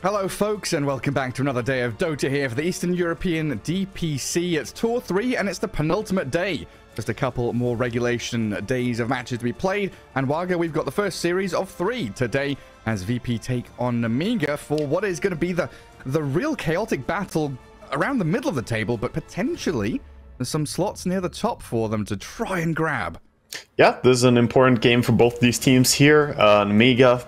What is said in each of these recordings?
Hello folks, and welcome back to another day of Dota here for the Eastern European DPC. It's Tour 3 and it's the penultimate day. Just a couple more regulation days of matches to be played, and Waga, we've got the first series of 3 today as VP take on Nemiga for what is going to be the real chaotic battle around the middle of the table, but potentially there's some slots near the top for them to try and grab. Yeah, this is an important game for both these teams here. Nemiga,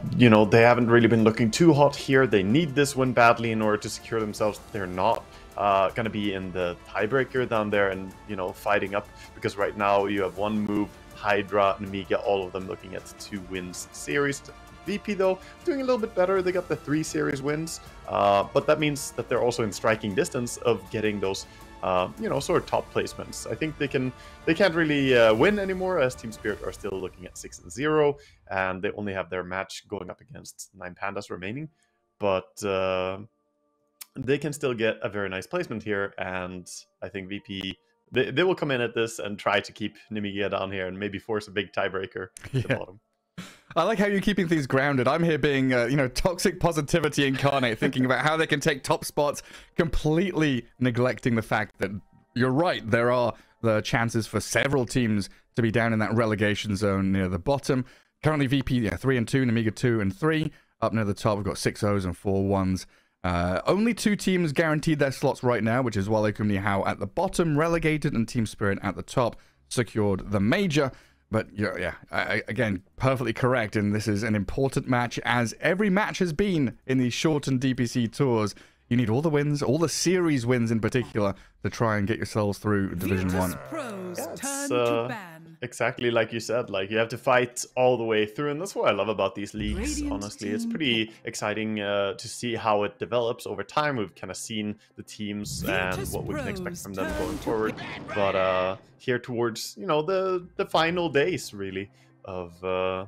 they haven't really been looking too hot here. They need this win badly in order to secure themselves. They're not going to be in the tiebreaker down there and, fighting up. Because right now you have one move, Hydra, Nemiga, all of them looking at 2 wins series. VP, though, doing a little bit better. They got the 3 series wins. But that means that they're also in striking distance of getting those sort of top placements. I think they can't really win anymore, as Team Spirit are still looking at 6-0, and they only have their match going up against 9 Pandas remaining. But they can still get a very nice placement here, and I think VP, they will come in at this and try to keep Nemiga down here and maybe force a big tiebreaker at the bottom. I like how you're keeping things grounded. I'm here being, toxic positivity incarnate, thinking about how they can take top spots, completely neglecting the fact that you're right. There are the chances for several teams to be down in that relegation zone near the bottom. Currently, VP 3 and 2, Nemiga 2 and 3. Up near the top, we've got 6 O's and 4 1s. Only 2 teams guaranteed their slots right now, which is Walekum Nihao at the bottom, relegated, and Team Spirit at the top, secured the major. But again, perfectly correct, and this is an important match, as every match has been in these shortened DPC tours. You need all the wins, all the series wins in particular, to try and get yourselves through Division 1. Yeah, exactly like you said, like you have to fight all the way through, and that's what I love about these leagues. Honestly, it's pretty exciting to see how it develops over time. We've kind of seen the teams and what we can expect from them going forward, but here towards the final days really of the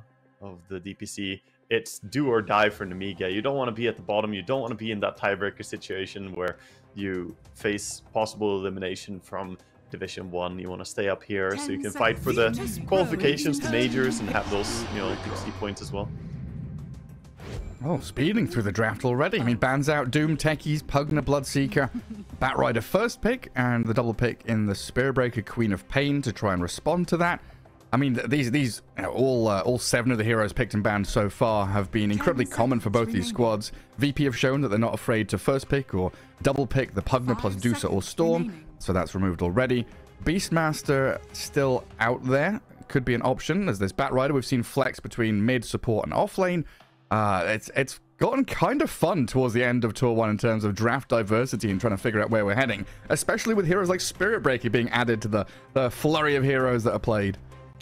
DPC, it's do or die for Nemiga. You don't want to be at the bottom. You don't want to be in that tiebreaker situation where you face possible elimination from Division 1. You want to stay up here so you can fight for the qualifications to majors and have those, DPC points as well. Oh, speeding through the draft already. I mean, bans out Doom, Techies, Pugna, Bloodseeker, Batrider first pick, and the double pick in the Spearbreaker, Queen of Pain to try and respond to that. I mean, these all 7 of the heroes picked and banned so far have been incredibly common for both these squads. VP have shown that they're not afraid to first pick or double pick the Pugna plus Dusa or Storm, so that's removed already. Beastmaster still out there. Could be an option, as there's Batrider. We've seen flex between mid, support, and offlane. It's gotten kind of fun towards the end of Tour 1 in terms of draft diversity and trying to figure out where we're heading, especially with heroes like Spirit Breaker being added to the flurry of heroes that are played.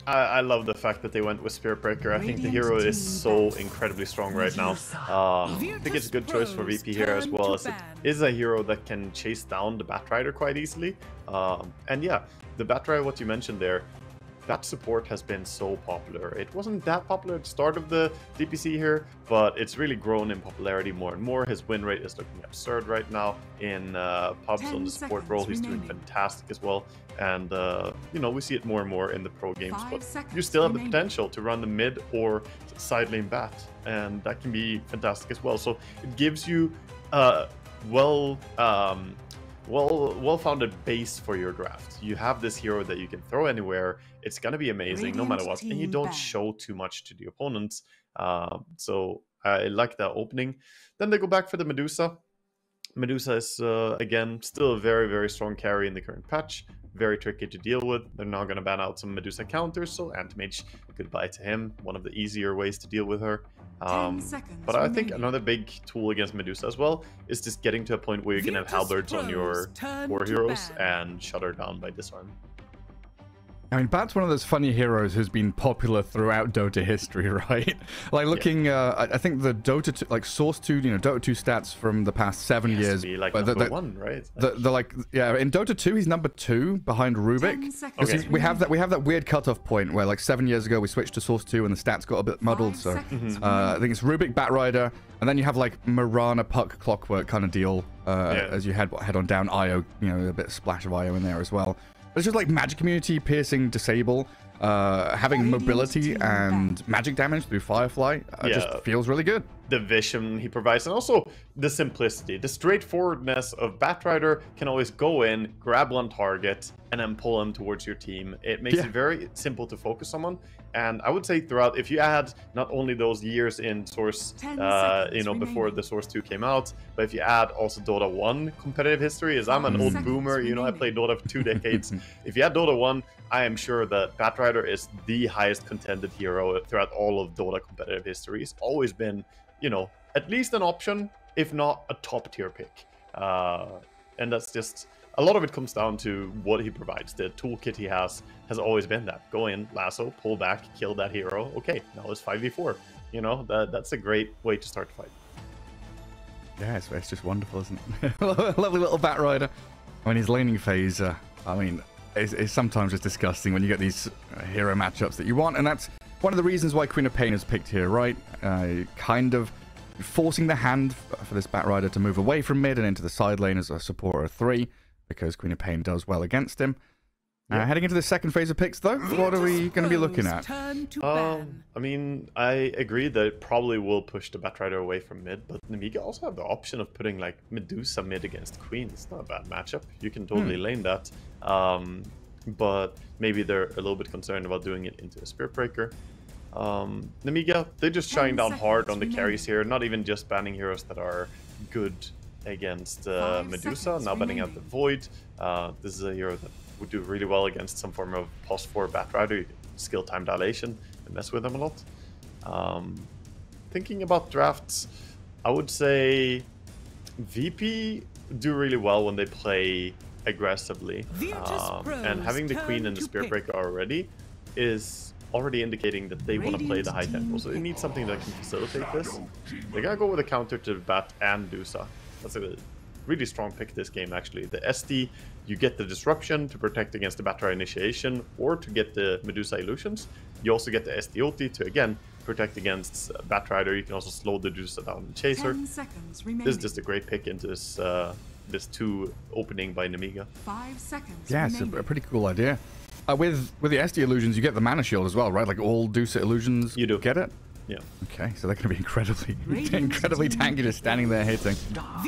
I love the fact that they went with Spirit Breaker. I think the hero is so incredibly strong right now. I think it's a good choice for VP here, as well as it is a hero that can chase down the Batrider quite easily. And yeah, the Batrider, what you mentioned there, that support has been so popular. It wasn't that popular at the start of the DPC here, but it's really grown in popularity more and more. His win rate is looking absurd right now in pubs on the support role. He's doing fantastic as well. And, we see it more and more in the pro games, but you still have the potential to run the mid or side lane bat, and that can be fantastic as well. So it gives you well-founded base for your draft. You have this hero that you can throw anywhere. It's going to be amazing no matter what, and you don't show too much to the opponents. So I like that opening. Then they go back for the Medusa. Medusa is, again, still a very, very strong carry in the current patch. Very tricky to deal with. They're now going to ban out some Medusa counters, so Anti-Mage, goodbye to him. One of the easier ways to deal with her. But I think another big tool against Medusa as well is just getting to a point where you can have halberds on your core heroes and shut her down by disarm. I mean, Bat's one of those funny heroes who's been popular throughout Dota history, right? Like looking, I think the Dota 2, like Source 2, Dota 2 stats from the past 7 years. Be like number 1, right? In Dota 2, he's number 2 behind Rubik. Okay. We have that weird cutoff point where like 7 years ago we switched to Source 2 and the stats got a bit muddled. So I think it's Rubik, Batrider, and then you have like Mirana, Puck, Clockwork kind of deal as you head on down. Io, a bit of splash of Io in there as well. It's just like Magic Community, Piercing, Disable. having mobility and magic damage through Firefly just feels really good. The vision he provides, and also the simplicity, the straightforwardness of Batrider can always go in, grab one target, and then pull him towards your team. It makes it very simple to focus someone. And I would say throughout, if you add not only those years in Source, before the Source 2 came out, but if you add also Dota 1 competitive history, as I'm an old boomer, I played Dota for 2 decades. If you add Dota 1, I am sure that Batrider is the highest contended hero throughout all of Dota competitive history. It's always been, at least an option, if not a top tier pick. And that's just, a lot of it comes down to what he provides. The toolkit he has always been that. Go in, lasso, pull back, kill that hero. Okay, now it's 5v4. That's a great way to start the fight. Yeah, it's just wonderful, isn't it? Lovely little Batrider. I mean, his laning phase, it's sometimes just disgusting when you get these hero matchups that you want, and that's one of the reasons why Queen of Pain is picked here, right? Kind of forcing the hand for this Batrider to move away from mid and into the side lane as a supporter 3, because Queen of Pain does well against him. Heading into the second phase of picks, though, what are we going to be looking at? I mean, I agree that it probably will push the Batrider away from mid, but Nemiga also have the option of putting like Medusa mid against Queen. It's not a bad matchup. You can totally lane that. But maybe they're a little bit concerned about doing it into a Spirit Breaker. Nemiga, they're just shying down hard on the carries here, not even just banning heroes that are good against Medusa, now banning out the Void. This is a hero that would do really well against some form of +4 Batrider. You can skill time dilation and mess with them a lot. Thinking about drafts, I would say VP do really well when they play aggressively. And having the Queen and the Spirit Breaker already is already indicating that they want to play the high tempo. So they need something that can facilitate this. They're gonna go with a counter to Bat and Dusa. That's a really strong pick this game, actually. The SD, you get the disruption to protect against the Batrider initiation or to get the Medusa illusions. You also get the SD ulti to, again, protect against Batrider. You can also slow the Medusa down and chaser. This is just a great pick into this this 2 opening by Nemiga. 5 seconds. Yeah, it's a pretty cool idea. With the SD illusions, you get the mana shield as well, right? Like all Dusa illusions, you do get it. Yeah. Okay, so they're going to be incredibly tanky just standing there hitting.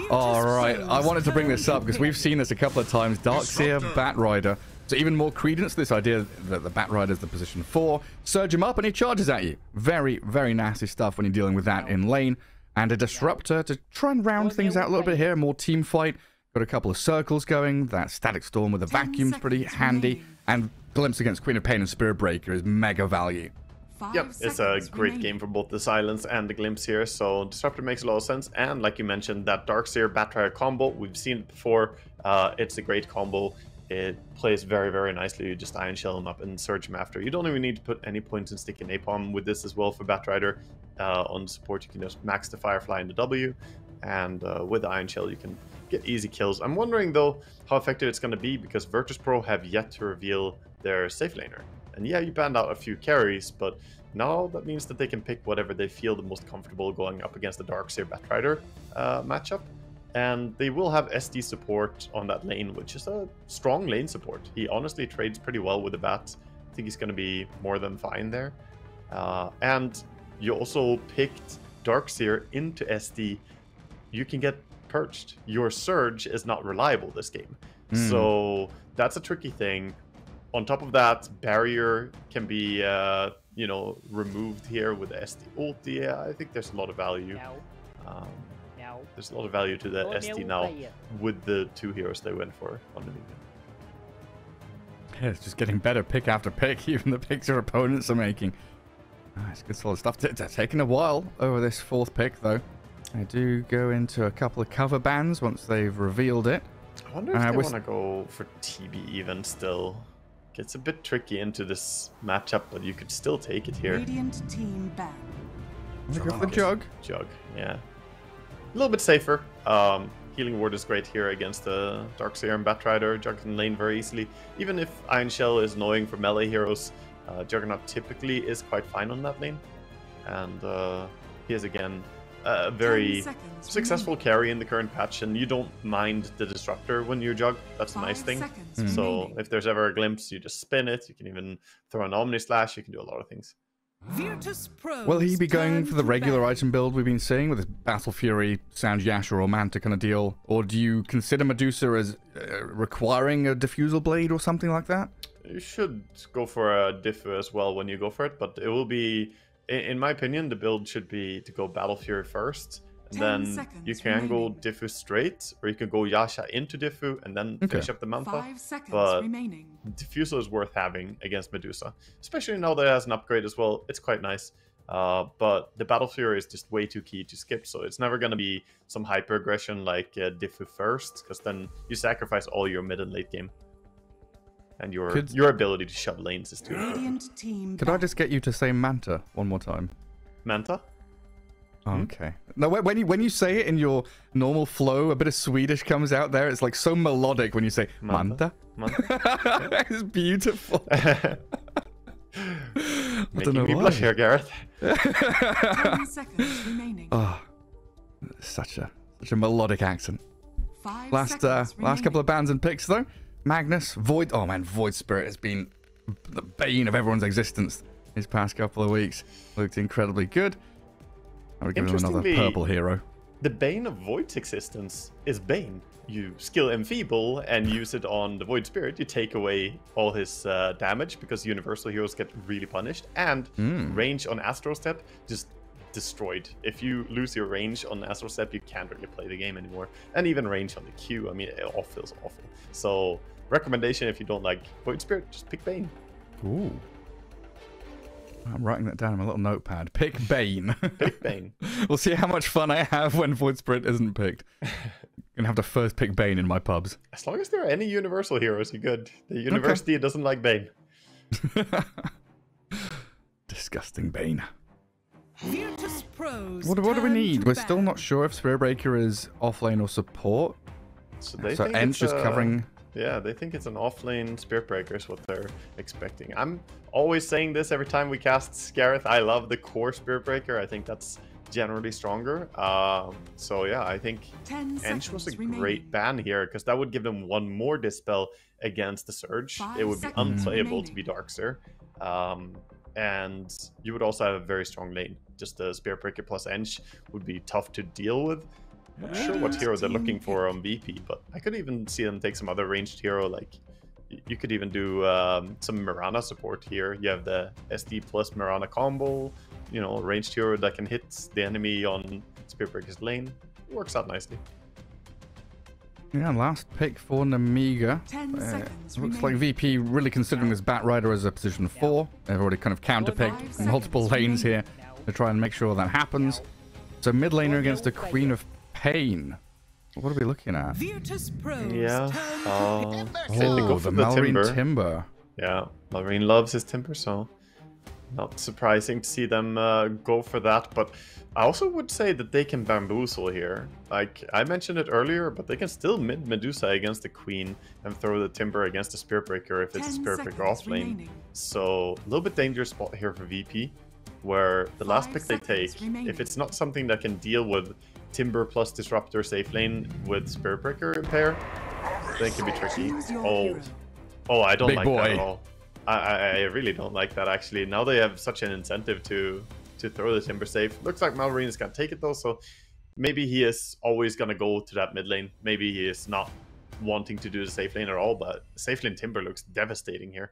All right, I wanted to bring this up because we've seen this a couple of times. Darkseer, Batrider. So even more credence to this idea that the Batrider is the position 4. Surge him up and he charges at you. Very, very nasty stuff when you're dealing with that in lane. And a Disruptor to try and round things out a little bit here. More team fight. Got a couple of circles going. That Static Storm with the vacuum's pretty handy. And Glimpse against Queen of Pain and Spirit Breaker is mega value. Yep, it's a great game for both the Silence and the Glimpse here, so Disruptor makes a lot of sense. And like you mentioned, that Darkseer Batrider combo, we've seen it before. It's a great combo. It plays very, very nicely. You just Ion Shell him up and Surge him after. You don't even need to put any points in Sticky Napalm with this as well for Batrider. On support, you can just max the Firefly and the W, and with the Ion Shell, you can get easy kills. I'm wondering, though, how effective it's going to be, because Virtus.pro have yet to reveal their safe laner. And yeah, you banned out a few carries, but now that means that they can pick whatever they feel the most comfortable going up against the Darkseer Batrider matchup. And they will have SD support on that lane, which is a strong lane support. He honestly trades pretty well with the Bat. I think he's going to be more than fine there. And you also picked Darkseer into SD. You can get perched. Your Surge is not reliable this game. So that's a tricky thing. On top of that, Barrier can be, removed here with the SD ulti. Yeah, I think there's a lot of value. There's a lot of value to the SD now with the 2 heroes they went for on the Nemiga. Yeah, it's just getting better pick after pick, even the picks your opponents are making. It's good solid stuff. It's taking a while over this 4th pick, though. I do go into a couple of cover bans once they've revealed it. I wonder if they want to go for TB even still. Gets a bit tricky into this matchup, but you could still take it here. Radiant team ban. Go for the Jug. Jug, yeah. A little bit safer. Healing Ward is great here against the Darkseer and Batrider. Jug can lane very easily. Even if Ion Shell is annoying for melee heroes, Juggernaut typically is quite fine on that lane. And he is, again, a very 10 seconds successful carry in the current patch, and you don't mind the disruptor when you jug. That's a nice 5 thing. seconds So remaining. if there's ever a glimpse, you just spin it. You can even throw an Omni Slash. You can do a lot of things. Virtus.pro. Will he be going for the regular item build we've been seeing with his Battle Fury, Sound Yasha, or Manta kind of deal? Or do you consider Medusa as requiring a Diffusal Blade or something like that? You should go for a diff as well when you go for it, but it will be, in my opinion, the build should be to go Battle Fury first, and 10 then seconds you can go remaining. Diffu straight, or you can go Yasha into Diffu and then finish up the Manta. 5 seconds But remaining. Diffusal is worth having against Medusa, especially now that it has an upgrade as well. It's quite nice. But the Battle Fury is just way too key to skip, so it's never going to be some hyper aggression like Diffu first, because then you sacrifice all your mid and late game. And your ability to shove lanes is too important. Radiant team. Could I just get you to say Manta one more time? Manta? Oh, okay. No, when you say it in your normal flow, a bit of Swedish comes out there. It's like so melodic when you say Manta. Manta? It's beautiful. Making me blush here, Gareth. 10 seconds remaining. Oh, such a melodic accent. 5 Last seconds last couple of bands and picks though. Magnus, Void. Oh man, Void Spirit has been the bane of everyone's existence these past couple of weeks. Looked incredibly good. I would give him another purple hero. The bane of Void's existence is Bane. You skill Enfeeble and use it on the Void Spirit. You take away all his damage because universal heroes get really punished. And range on Astral Step just destroyed. If you lose your range on Astral Step, you can't really play the game anymore. And even range on the Q, I mean, it all feels awful. So, recommendation if you don't like Void Spirit, just pick Bane. Ooh. I'm writing that down on my little notepad. Pick Bane. Pick Bane. We'll see how much fun I have when Void Spirit isn't picked. Gonna have to first pick Bane in my pubs. As long as there are any universal heroes, you're good. The university doesn't like Bane. Disgusting Bane. Virtus.pro's What do we need? turn We're to still ban. not sure if Spirit Breaker is offlane or support. So they So think Ench it's just covering. Yeah, they think it's an offlane Spirit Breaker is what they're expecting. I'm always saying this every time we cast Gareth. I love the core Spirit Breaker. I think that's generally stronger. So yeah, I think 10 Ench was a seconds remaining. great ban here because that would give them one more Dispel against the Surge. 5 It would be seconds unplayable to remaining. be Darkster. And you would also have a very strong lane. Just the Spirit Breaker plus Ench would be tough to deal with. Not sure what hero they're looking for on VP, but I could even see them take some other ranged hero. Like you could even do some Mirana support here. You have the SD plus Mirana combo, you know, ranged hero that can hit the enemy on Spirit Breaker's lane. It works out nicely. Yeah, last pick for Nemiga. 10 seconds Looks like remaining. VP really considering this Bat Rider as a position 4. They've already kind of counterpicked 5 multiple seconds lanes here to try and make sure that happens. So mid laner against the Queen of Pain. What are we looking at? Virtus.pro's Yeah. turn to They go Oh, for the Malrine Timber. Timber. Yeah, Malrine loves his Timber, so not surprising to see them go for that. But I also would say that they can bamboozle here. Like, I mentioned it earlier, but they can still mid Medusa against the Queen and throw the Timber against the Spirit Breaker if it's a 10 Spirit Breaker seconds off lane. remaining. So, a little bit dangerous spot here for VP, where the last 5 pick they take, seconds remaining. if it's not something that can deal with Timber plus Disruptor safe lane with Spirit Breaker in pair, then it can be tricky. Choose your Oh, hero. oh, I don't Big like that boy. at all. I really don't like that, actually. Now they have such an incentive to throw the Timber safe. Looks like Malrine is going to take it, though, so maybe he is always going to go to that mid lane. Maybe he is not wanting to do the safe lane at all, but safe lane Timber looks devastating here.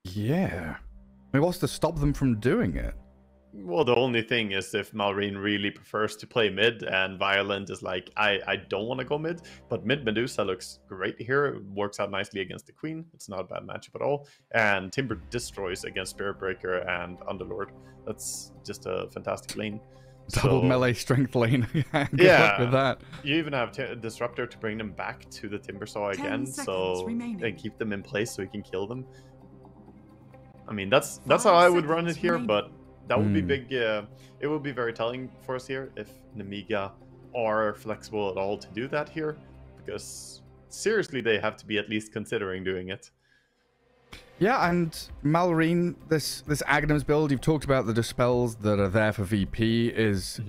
Yeah. I mean, what's to stop them from doing it? Well, the only thing is if Malrine really prefers to play mid and Violent is like, I don't want to go mid, but mid Medusa looks great here. It works out nicely against the Queen. It's not a bad matchup at all. And Timber destroys against Spirit Breaker and Underlord. That's just a fantastic lane. Double So, melee strength lane. Good Yeah. luck with that. You even have Disruptor to bring them back to the Timber Saw 10 again, seconds so remaining. and keep them in place so you can kill them. I mean, that's 5 how I would run it seconds here, remaining. but that would be big. It would be very telling for us here if Nemiga are flexible at all to do that here, because seriously, they have to be at least considering doing it. Yeah, and Malrine, this Aghanim's build, you've talked about the dispels that are there for VP is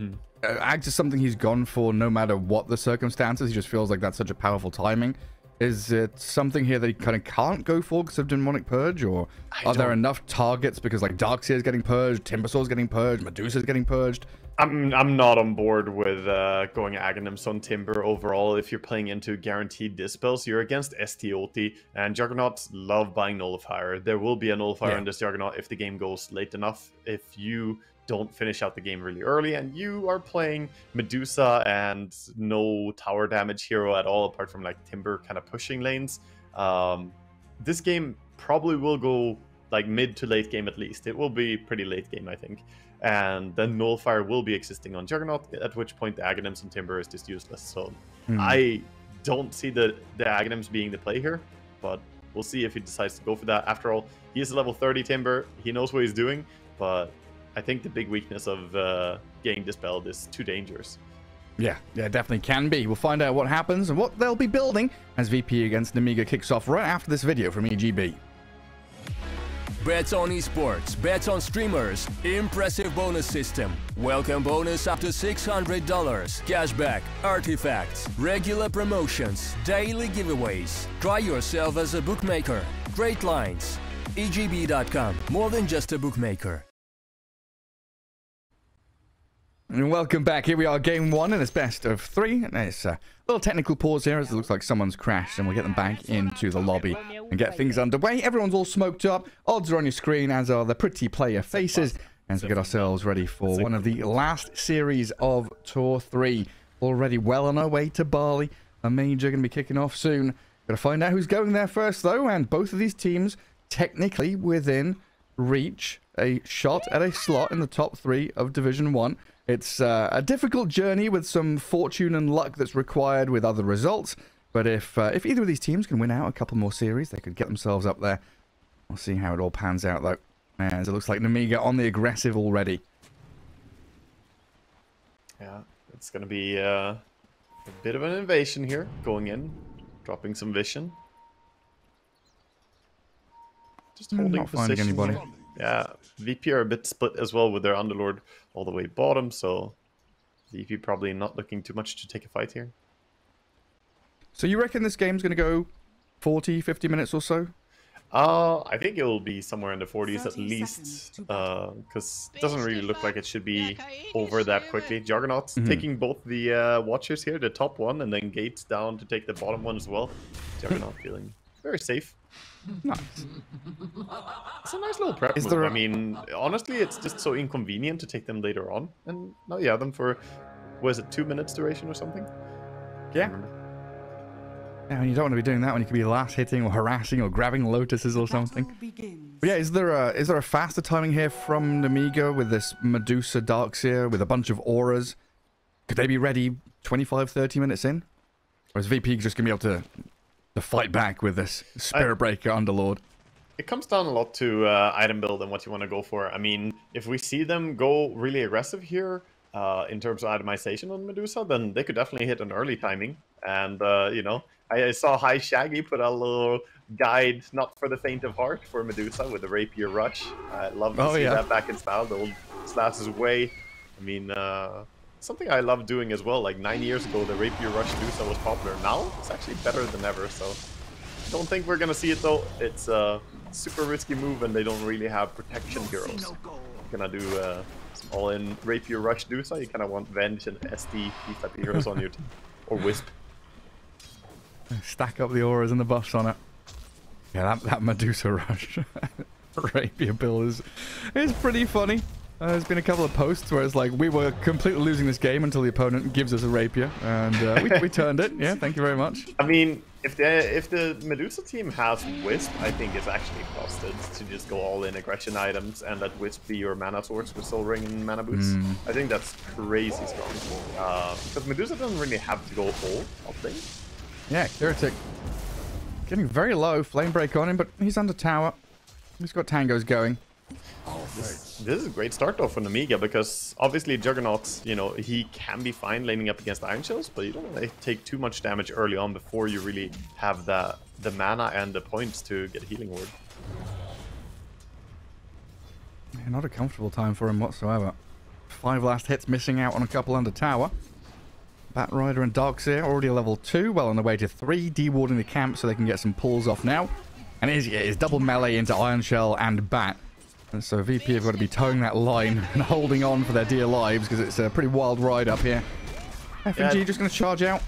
Ags is something he's gone for no matter what the circumstances. He just feels like that's such a powerful timing. Is it something here that he kind of can't go for because of Demonic Purge, or are there enough targets because like Darkseer's getting purged, Timbersaur's getting purged, Medusa's getting purged? I'm not on board with going Aghanims on Timber overall. If you're playing into guaranteed dispels, you're against STOT, and Juggernauts love buying Nullifier. There will be a Nullifier in this Juggernaut if the game goes late enough. If you don't finish out the game really early and you are playing Medusa and no tower damage hero at all apart from like Timber kind of pushing lanes, this game probably will go like mid to late game at least. It will be pretty late game, I think. And then Nullifier will be existing on Juggernaut, at which point the Aghanims and Timber is just useless. So I don't see the Aghanims being the play here, but we'll see if he decides to go for that. After all, he is a level 30 Timber. He knows what he's doing, but I think the big weakness of getting dispelled is too dangerous. Yeah, definitely can be. We'll find out what happens and what they'll be building as VP against Nemiga kicks off right after this video from EGB. Bets on esports, bets on streamers, impressive bonus system. Welcome bonus up to $600, cashback, artifacts, regular promotions, daily giveaways. Try yourself as a bookmaker. Great lines. EGB.com, more than just a bookmaker. And welcome back. Here we are, game one in this best of three. And it's a little technical pause here as it looks like someone's crashed, and we'll get them back into the lobby and get things underway. Everyone's all smoked up. Odds are on your screen, as are the pretty player faces, as we get ourselves ready for one of the last series of Tour 3. Already well on our way to Bali. A major going to be kicking off soon. Got to find out who's going there first, though, and both of these teams technically within reach a shot at a slot in the top 3 of Division 1. It's a difficult journey with some fortune and luck that's required with other results. But if either of these teams can win out a couple more series, they could get themselves up there. We'll see how it all pans out, though, as it looks like Nemiga on the aggressive already. Yeah, it's going to be a bit of an invasion here, going in, dropping some vision. Just holding not finding anybody. Yeah, VP are a bit split as well with their Underlord all the way bottom, so VP probably not looking too much to take a fight here. So you reckon this game's going to go 40, 50 minutes or so? I think it will be somewhere in the 40s at least, because it doesn't really look like it should be over that quickly. Juggernaut's taking both the Watchers here, the top one, and then Gates down to take the bottom one as well. Juggernaut feeling very safe. Nice. It's a nice little prep move. I mean, honestly, it's just so inconvenient to take them later on. And now you have them for, what is it, 2 minutes duration or something? Yeah. Yeah, you don't want to be doing that when you could be last hitting or harassing or grabbing lotuses or something. But yeah, is there a faster timing here from Nemiga with this Medusa Darkseer with a bunch of auras? Could they be ready 25, 30 minutes in? Or is VP just going to be able to fight back with this Spirit Breaker Underlord? It comes down a lot to item build and what you want to go for. I mean, if we see them go really aggressive here in terms of itemization on Medusa, then they could definitely hit an early timing. And, you know, I saw High Shaggy put a little guide, not for the faint of heart, for Medusa with the Rapier Rush. I love to see that back in style. The old Slash is way. I mean, something I love doing as well. Like 9 years ago, the Rapier Rush Medusa was popular. Now, it's actually better than ever, so don't think we're going to see it, though. It's a super risky move, and they don't really have protection heroes. You're going to do some all-in Rapier Rush Medusa. You kind of want Venge and SD, these type of heroes on your team. Or Wisp. Stack up the auras and the buffs on it. Yeah, that Medusa Rush Rapier build is pretty funny. There's been a couple of posts where it's like, we were completely losing this game until the opponent gives us a Rapier, and we turned it. Yeah, thank you very much. I mean, if the Medusa team has Wisp, I think it's actually busted to just go all in aggression items and let Wisp be your mana source with Soul Ring and Mana Boots. I think that's crazy strong. Because Medusa doesn't really have to go all, I think. Yeah, Heretic getting very low. Flame Break on him, but he's under tower. He's got tangos going. This is a great start though for Nemiga, because obviously Juggernauts, you know, he can be fine laning up against Iron Shells, but you don't want to take too much damage early on before you really have the mana and the points to get a Healing Ward. Not a comfortable time for him whatsoever. 5 last hits, missing out on a couple under tower. Batrider and Darkseer already a level 2, well on the way to 3, dewarding the camp so they can get some pulls off now. And it is double melee into Iron Shell and Bat. And so VP have got to be towing that line and holding on for their dear lives because it's a pretty wild ride up here. FNG just going to charge out.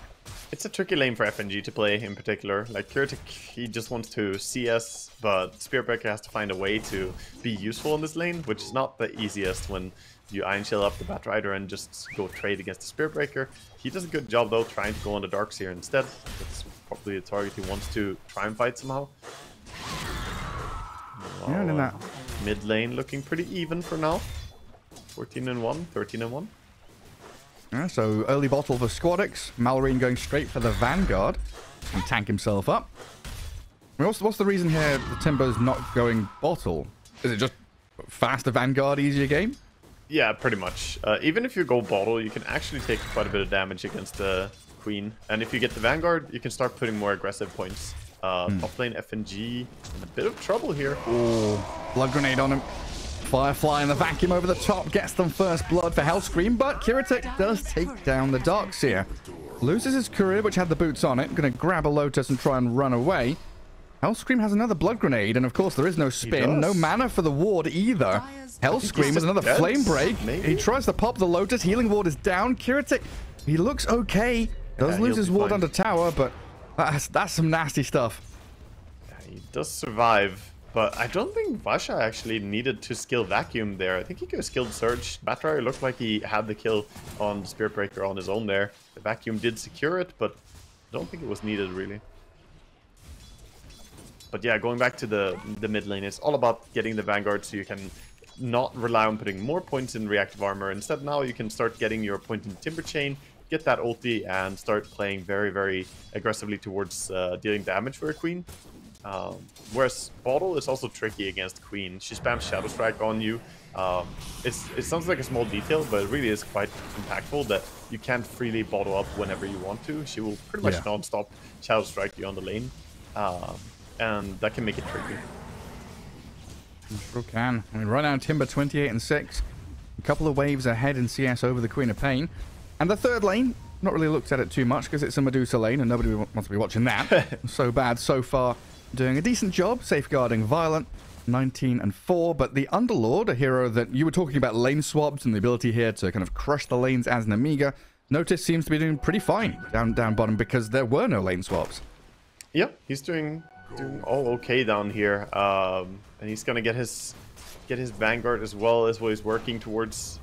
It's a tricky lane for FNG to play in particular. Like Kirtik, he just wants to CS, but Spearbreaker has to find a way to be useful in this lane, which is not the easiest when you Iron Shell up the Batrider and just go trade against the Spearbreaker. He does a good job though, trying to go on the Darkseer instead. That's probably the target he wants to try and fight somehow. Well, Yeah, and in that mid lane looking pretty even for now. 14-1, 13-1. Yeah, so early bottle for Squadix. Malrine going straight for the Vanguard. Can tank himself up. I mean, what's the reason here the Timber's not going bottle? Is it just faster Vanguard, easier game? Yeah, pretty much. Even if you go bottle, you can actually take quite a bit of damage against the Queen. And if you get the Vanguard, you can start putting more aggressive points. Top lane FNG in a bit of trouble here. Oh, blood grenade on him. Firefly in the vacuum over the top gets them first blood for Hellscream, but Kiratek does take down the Darkseer. Loses his courier, which had the boots on it. Going to grab a Lotus and try and run away. Hellscream has another blood grenade, and of course there is no spin, no mana for the ward either. Hellscream with another flame break. Maybe. He tries to pop the Lotus. Healing ward is down. Kiratek, he looks okay. Does lose his ward under tower, but that's some nasty stuff. Yeah, he does survive. But I don't think Vasha actually needed to skill Vacuum there. I think he could have skilled Surge. Batrider looked like he had the kill on the Spearbreaker on his own there. The Vacuum did secure it, but I don't think it was needed really. But yeah, going back to the mid lane, it's all about getting the Vanguard so you can not rely on putting more points in reactive armor. Instead, now you can start getting your point in Timber Chain, get that ulti, and start playing very, very aggressively towards dealing damage for a Queen. Whereas Bottle is also tricky against Queen. She spams Shadow Strike on you. It sounds like a small detail, but it really is quite impactful that you can't freely bottle up whenever you want to. She will pretty much non-stop Shadow Strike you on the lane. And that can make it tricky. Sure can. I mean, right now Timber 28 and 6. A couple of waves ahead in CS over the Queen of Pain. And the third lane, not really looked at it too much because it's a Medusa lane and nobody wants to be watching that. So bad so far. Doing a decent job safeguarding Violent, 19 and 4, but the Underlord, a hero that you were talking about lane swaps and the ability here to kind of crush the lanes as Nemiga, notice seems to be doing pretty fine down bottom because there were no lane swaps. Yep, he's doing all okay down here, and he's gonna get his Vanguard as well as what he's working towards.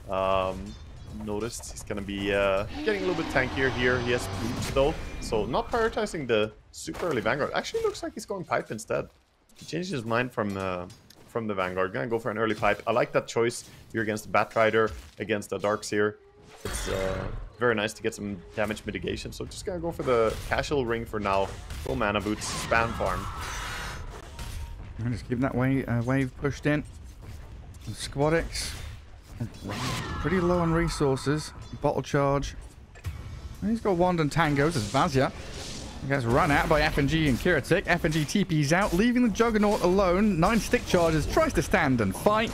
Noticed he's gonna be getting a little bit tankier here. He has boots though, so not prioritizing the super early Vanguard. Actually looks like he's going pipe instead. He changed his mind from the Vanguard. Gonna go for an early pipe. I like that choice. You're against the Batrider, against the Darkseer. It's very nice to get some damage mitigation. So just gonna go for the casual ring for now. Go mana boots, spam farm. And just keep that wave pushed in. Squadix, pretty low on resources. Bottle charge. And he's got Wand and Tangos as Vazia. He gets run out by FNG and Kiratik. FNG TP's out, leaving the Juggernaut alone. 9 stick charges, tries to stand and fight.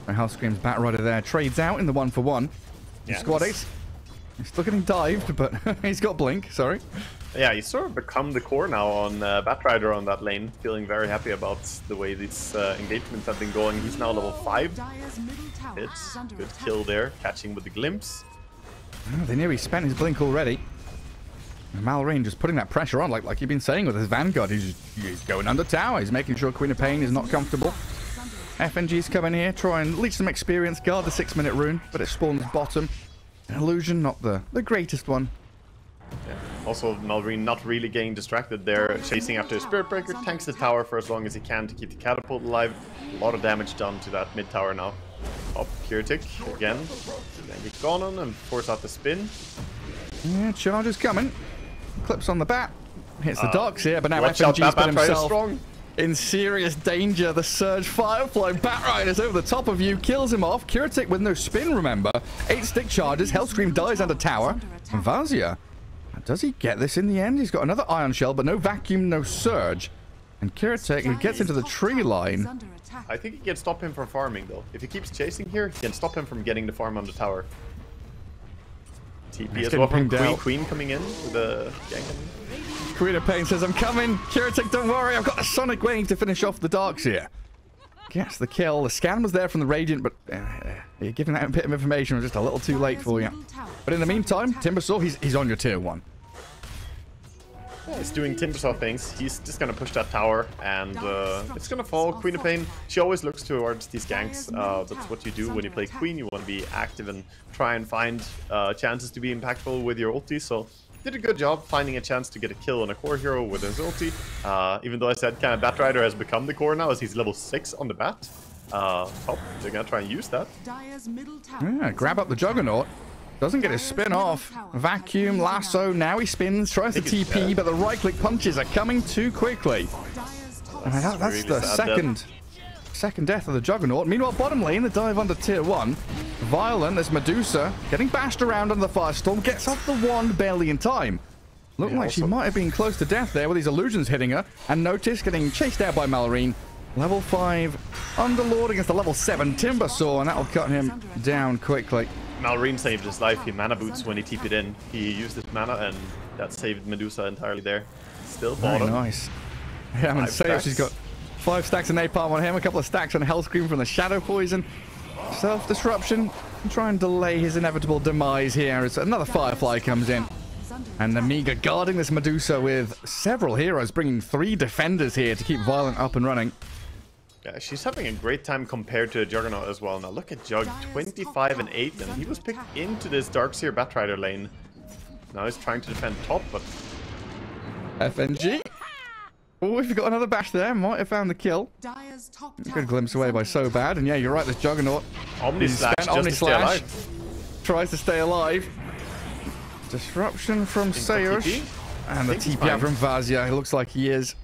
And Hellscream's Batrider there trades out in the 1-for-1. Yeah, Squadix, he's still getting dived, but he's got Blink, sorry. Yeah, he's sort of become the core now on Batrider on that lane. Feeling very happy about the way these engagements have been going. He's now level 5. It's good kill there, catching with the glimpse. Oh, they knew he spent his Blink already. And Malrine just putting that pressure on, like you've been saying with his Vanguard. He's going under tower. He's making sure Queen of Pain is not comfortable. FNG's coming here, try and leech some experience, guard the 6-minute rune, but it spawns bottom. An illusion, not the greatest one. Yeah. Also, Malrine not really getting distracted there, chasing after his Spirit Breaker, tanks the tower for as long as he can to keep the catapult alive. A lot of damage done to that mid tower now. Up Kiratik again. Then get gone on and force out the spin. Yeah, charge is coming. Clips on the bat. Hits the Darkseer, but now FNG's put himself strong. in serious danger. The Surge Firefly Batrider's over the top of you, kills him off. Kiratik with no spin, remember. 8 stick charges. Hellscream dies under tower. And Vazia, does he get this in the end? He's got another Iron Shell, but no Vacuum, no Surge. And Kiratek, he gets into the tree line. I think he can stop him from farming, though. If he keeps chasing here, he can stop him from getting the farm on the tower. TP as well from Queen coming in with the gank. Queen of Pain says, I'm coming. Kiratek, don't worry. I've got a Sonic Wave to finish off the Darks here. Gets the kill. The scan was there from the Radiant, but you're giving that bit of information was just a little too late for you. But in the meantime, Timbersaw, he's on your tier 1. Yeah, he's doing Timbersaw things. He's just gonna push that tower, and it's gonna fall. Queen of Pain, she always looks towards these ganks. That's what you do when you play Queen. You want to be active and try and find chances to be impactful with your ulti. So did a good job finding a chance to get a kill on a core hero with his ulti. Even though I said kind of Batrider has become the core now, as he's level 6 on the bat. Top, they're gonna try and use that. Yeah, grab up the Juggernaut. Doesn't get his spin off. Vacuum, lasso, now he spins, tries to TP, but the right-click punches are coming too quickly. That's really the second death of the Juggernaut. Meanwhile, bottom lane, the dive under tier 1. Violent as Medusa, getting bashed around under the Firestorm, gets off the wand barely in time. Looked like she might have been close to death there with these illusions hitting her. And notice getting chased out by Malorine. Level 5 Underlord against the level 7 Timbersaw, and that'll cut him down quickly. Malorine saved his life. He mana boots when he TP'd in. He used his mana, and that saved Medusa entirely there. Still bottom. Very nice. Yeah, I mean, she's got 5 stacks of Napalm on him, a couple of stacks on Hellscream from the Shadow Poison. Self-disruption. Try and delay his inevitable demise here as another Firefly comes in. And Nemiga guarding this Medusa with several heroes, bringing 3 defenders here to keep Violent up and running. Yeah, she's having a great time compared to Juggernaut as well. Now look at Jug, 25 and 8, and he was picked into this Darkseer Batrider lane. Now he's trying to defend top, but... FNG. Oh, if you got another bash there, might have found the kill. Good glimpse away by So Bad, and yeah, you're right, this Juggernaut. Omni Slash tries to stay alive. Disruption from Sayush. And the TP out from Vazia. It looks like he is.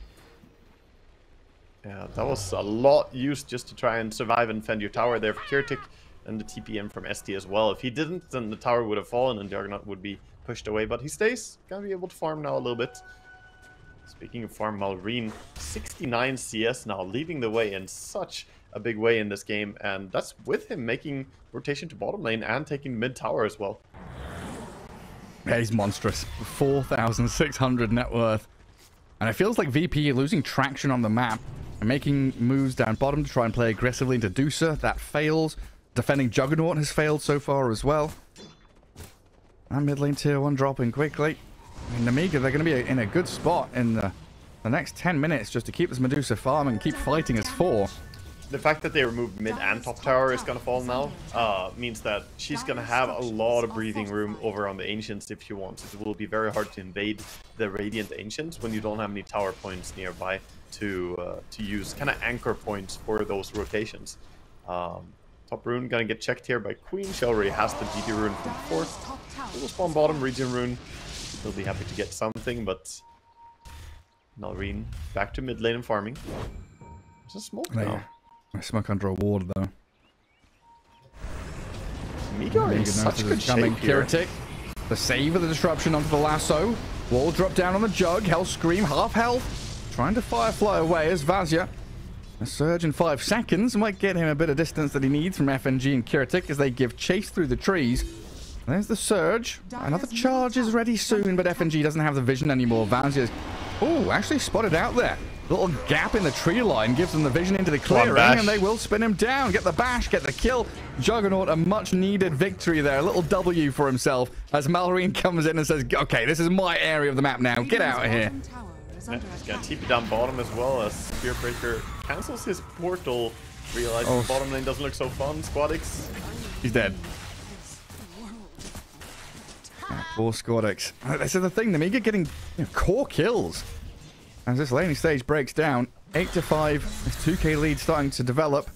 Yeah, that was a lot used just to try and survive and defend your tower there for Kiratek, and the TPM from ST as well. If he didn't, then the tower would have fallen and Juggernaut would be pushed away, but he stays. Gonna be able to farm now a little bit. Speaking of farm, Malorine, 69 CS now, leading the way in such a big way in this game, and that's with him making rotation to bottom lane and taking mid tower as well. Yeah, he's monstrous. 4,600 net worth. And it feels like VP losing traction on the map and making moves down bottom to try and play aggressively into Dusa. That fails. Defending Juggernaut has failed so far as well. And mid lane tier 1 dropping quickly. I mean, Nemiga, they're going to be in a good spot in the next 10 minutes just to keep this Medusa farm and keep fighting as 4. The fact that they removed mid and top tower is going to fall now means that she's going to have a lot of breathing room over on the Ancients if she wants. It will be very hard to invade the Radiant Ancients when you don't have any tower points nearby to use kind of anchor points for those rotations. Top rune going to get checked here by Queen. She already has the GT rune from before. Little spawn bottom region rune. He'll be happy to get something, but Malorine back to mid lane and farming. There's a smoke now. I smoke under a ward though. Nemiga in such good shape here. Kiratek, the save of the disruption onto the lasso. Wall drop down on the Jug. Hellscream, half health. Trying to Firefly away as Vazia. A surge in 5 seconds might get him a bit of distance that he needs from FNG and Kiratek as they give chase through the trees. There's the surge. Another charge is ready soon, but FNG doesn't have the vision anymore. Vazia's... Oh, actually spotted out there. Little gap in the tree line gives them the vision into the clearing, and they will spin him down. Get the bash, get the kill. Juggernaut, a much-needed victory there. A little W for himself as Malorine comes in and says, okay, this is my area of the map now. Get out of here. Yeah, he's going to TP down bottom as well as Spearbreaker cancels his portal, realizing bottom lane doesn't look so fun. Squadix. He's dead. Yeah, poor Squadix. This is the thing, Nemiga getting core kills. As this laning stage breaks down, 8-5, this 2k lead starting to develop.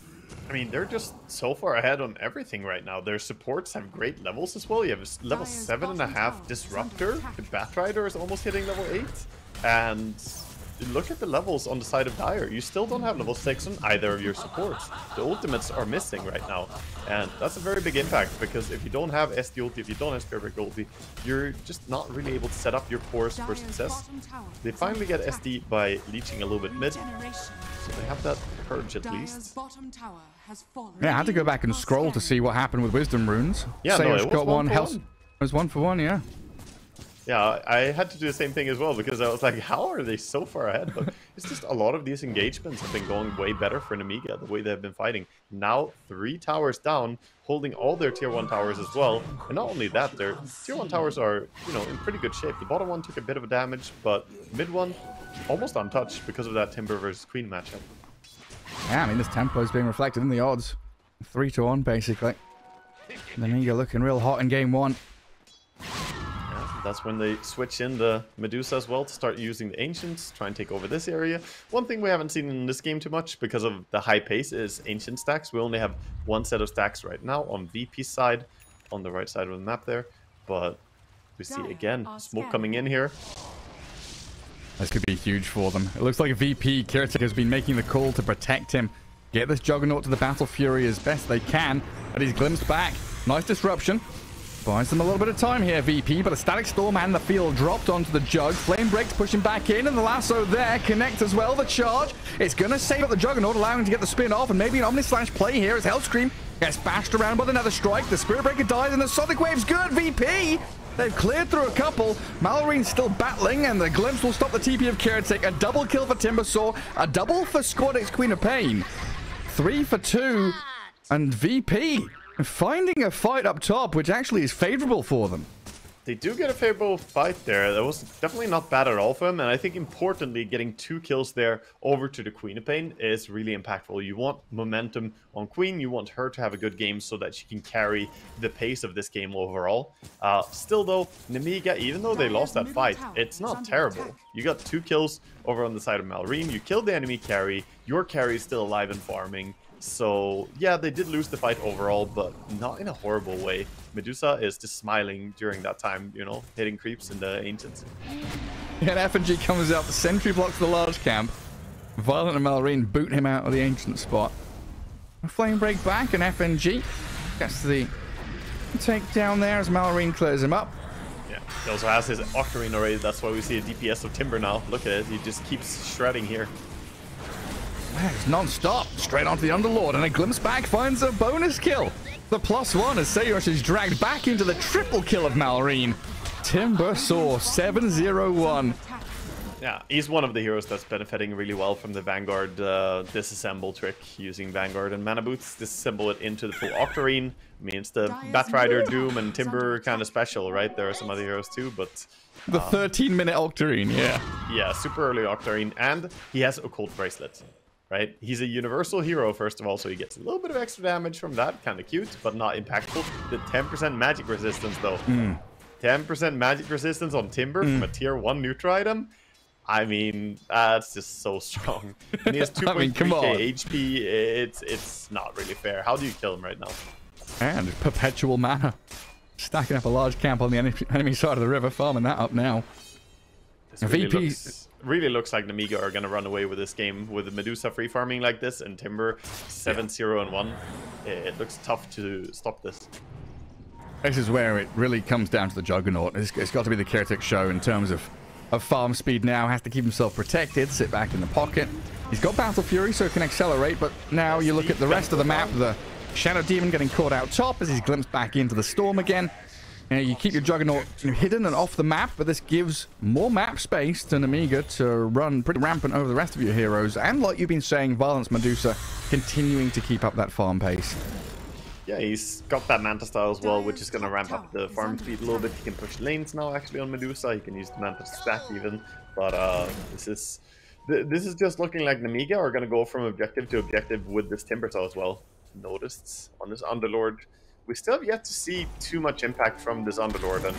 I mean, they're just so far ahead on everything right now. Their supports have great levels as well. You have a level 7.5 Disruptor. The Batrider is almost hitting level 8. And look at the levels on the side of Dire. You still don't have level 6 on either of your supports. The ultimates are missing right now. And that's a very big impact, because if you don't have SD ulti, if you don't have Spearbreak ulti, you're just not really able to set up your cores for success. They finally get SD by leeching a little bit mid, so they have that purge at least. Yeah, I had to go back and scroll to see what happened with Wisdom Runes. Yeah, no, it was got one. It was 1 for 1, yeah. Yeah, I had to do the same thing as well, because I was like, how are they so far ahead? But it's just a lot of these engagements have been going way better for Nemiga, the way they've been fighting. Now 3 towers down, holding all their tier 1 towers as well. And not only that, their tier 1 towers are, you know, in pretty good shape. The bottom one took a bit of a damage, but mid one almost untouched because of that Timber versus Queen matchup. Yeah, I mean, this tempo is being reflected in the odds. 3 to 1, basically. Nemiga looking real hot in game 1. That's when they switch in the Medusa as well to start using the Ancients, try and take over this area. One thing we haven't seen in this game too much because of the high pace is Ancient stacks. We only have 1 set of stacks right now on VP's side, on the right side of the map there. But we see again, smoke coming in here. This could be huge for them. It looks like VP Caretaker has been making the call to protect him. Get this Juggernaut to the Battle Fury as best they can. But he's glimpsed back. Nice disruption. Buys them a little bit of time here, VP, but a Static Storm and the field dropped onto the Jug. Flame Breaks pushing back in, and the lasso there. Connect as well, the charge. It's going to save up the Juggernaut, allowing him to get the spin off, and maybe an Omnislash play here as Hellscream gets bashed around with another strike. The Spirit Breaker dies, and the Sonic Wave's good, VP! They've cleared through a couple. Malorine's still battling, and the Glimpse will stop the TP of Caretaker. A double kill for Timbersaw, a double for Squadix Queen of Pain. 3 for 2, and VP finding a fight up top, which actually is favorable for them. They do get a favorable fight there. That was definitely not bad at all for them. And I think importantly, getting 2 kills there over to the Queen of Pain is really impactful. You want momentum on Queen. You want her to have a good game so that she can carry the pace of this game overall. Still though, Nemiga, even though they lost that fight, it's not terrible. You got 2 kills over on the side of Malrine. You killed the enemy carry. Your carry is still alive and farming. So, yeah, they did lose the fight overall, but not in a horrible way. Medusa is just smiling during that time, you know, hitting creeps in the Ancients. And FNG comes out, the sentry blocks the large camp. Violent and Malrine boot him out of the Ancient spot. A Flame Break back, and FNG gets the takedown there as Malrine clears him up. Yeah, he also has his Octarine already, that's why we see a DPS of Timber now. Look at it, he just keeps shredding here. It's non-stop, straight onto the Underlord, and a Glimpse back finds a bonus kill. The +1 as Sayosh is dragged back into the triple kill of Malrine. Timbersaw, 7-0-1. Yeah, he's one of the heroes that's benefiting really well from the Vanguard disassemble trick, using Vanguard and Mana Boots. Disassemble it into the full Octarine. I mean, it's the Batrider, Doom, and Timber kind of special, right? There are some other heroes too, but... The 13-minute Octarine, yeah. Yeah, super early Octarine, and he has Occult Bracelet. Right? He's a universal hero, first of all, so he gets a little bit of extra damage from that. Kind of cute, but not impactful. The 10% magic resistance, though. 10% magic resistance on Timber from a tier 1 neutral item? I mean, that's just so strong. And he has 2.3k HP. It's not really fair. How do you kill him right now? And perpetual mana. Stacking up a large camp on the enemy side of the river, farming that up now. This really looks like Nemiga are going to run away with this game with the Medusa free farming like this and Timber 7-0-1. It looks tough to stop this. This is where it really comes down to the Juggernaut. It's got to be the Caretaker show in terms of farm speed now. Has to keep himself protected, sit back in the pocket. He's got Battle Fury, so it can accelerate, but now you look at the rest of the map. The Shadow Demon getting caught out top as he's glimpsed back into the Storm again. You keep your Juggernaut hidden and off the map, but this gives more map space to Nemiga to run pretty rampant over the rest of your heroes. And like you've been saying, Violence Medusa continuing to keep up that farm pace. Yeah, he's got that Manta style as well, which is going to ramp up the farm speed a little bit. He can push lanes now, actually, on Medusa. He can use the Manta to stack even. But this is just looking like Nemiga are going to go from objective to objective with this Timbersaw as well. Noticed on this Underlord. We still have yet to see too much impact from this Underlord, and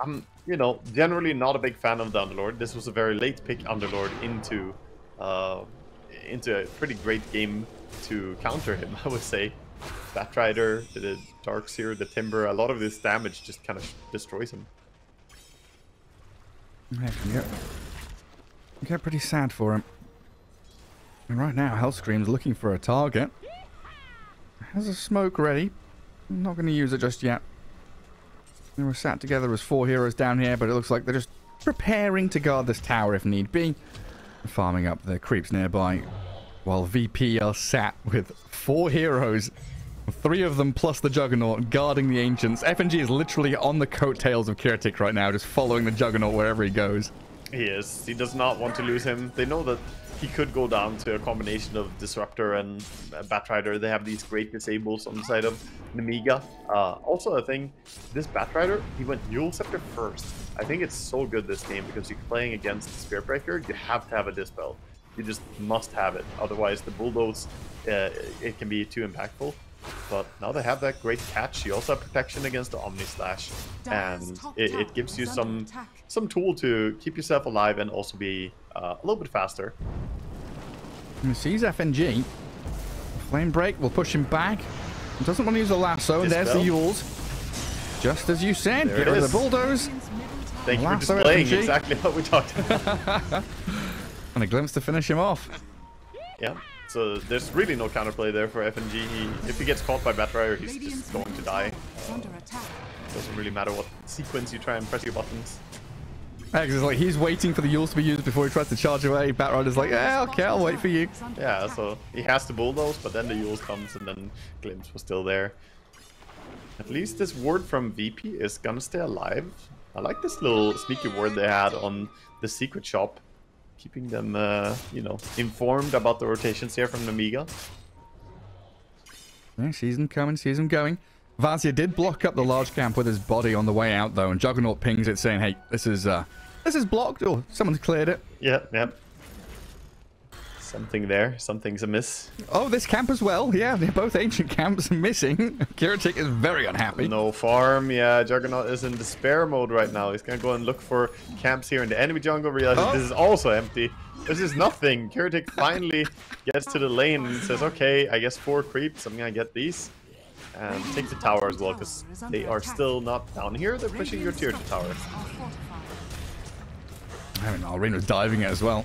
I'm, you know, generally not a big fan of the Underlord. This was a very late pick Underlord into a pretty great game to counter him, I would say. Batrider, the Darkseer, the Timber, a lot of this damage just kind of destroys him. get pretty sad for him. And right now, Hellscream's looking for a target. Has a smoke ready. I'm not going to use it just yet. They were sat together as 4 heroes down here, but it looks like they're just preparing to guard this tower if need be. Farming up the creeps nearby, while VP are sat with 4 heroes, 3 of them plus the Juggernaut, guarding the Ancients. FNG is literally on the coattails of Kiratik right now, just following the Juggernaut wherever he goes. He is. He does not want to lose him. They know that he could go down to a combination of Disruptor and Batrider. They have these great disables on the side of Nemiga. Also, I think this Batrider, he went Yule Scepter first. I think it's so good this game because you're playing against the Spirit Breaker. You have to have a Dispel. You just must have it. Otherwise, the Bulldoze, it can be too impactful. But now they have that great catch. You also have protection against the Omni Slash, and it gives you some tool to keep yourself alive and also be a little bit faster. He sees FNG. Flame Break will push him back. He doesn't want to use the lasso, and there's the Yules. Just as you said, get rid of the Bulldoze. Thank you for displaying exactly what we talked about. And a glimpse to finish him off. Yeah. So there's really no counterplay there for FNG. If he gets caught by Batrider, he's just going to die. Doesn't really matter what sequence you try and press your buttons. It's like he's waiting for the Yules to be used before he tries to charge away. Batrider's like, yeah, okay, I'll wait for you. Yeah, so he has to bulldoze, but then the Yules comes and then Glimpse was still there. At least this ward from VP is gonna stay alive. I like this little sneaky ward they had on the secret shop. Keeping them, you know, informed about the rotations here from Nemiga. Yeah, sees him coming, sees him going. Vazia did block up the large camp with his body on the way out, though, and Juggernaut pings it saying, hey, this is blocked, or someone's cleared it. Yep, yep. Something there. Something's amiss. Oh, this camp as well. Yeah, they're both ancient camps missing. Kiratik is very unhappy. No farm. Yeah, Juggernaut is in despair mode right now. He's going to go and look for camps here in the enemy jungle. Realizes this is also empty. This is nothing. Kiratik finally gets to the lane and says, okay, I guess 4 creeps. I'm going to get these. And take the tower as well, because they are still not down here. They're pushing your tier 2 tower. I mean, Alrena's diving it as well.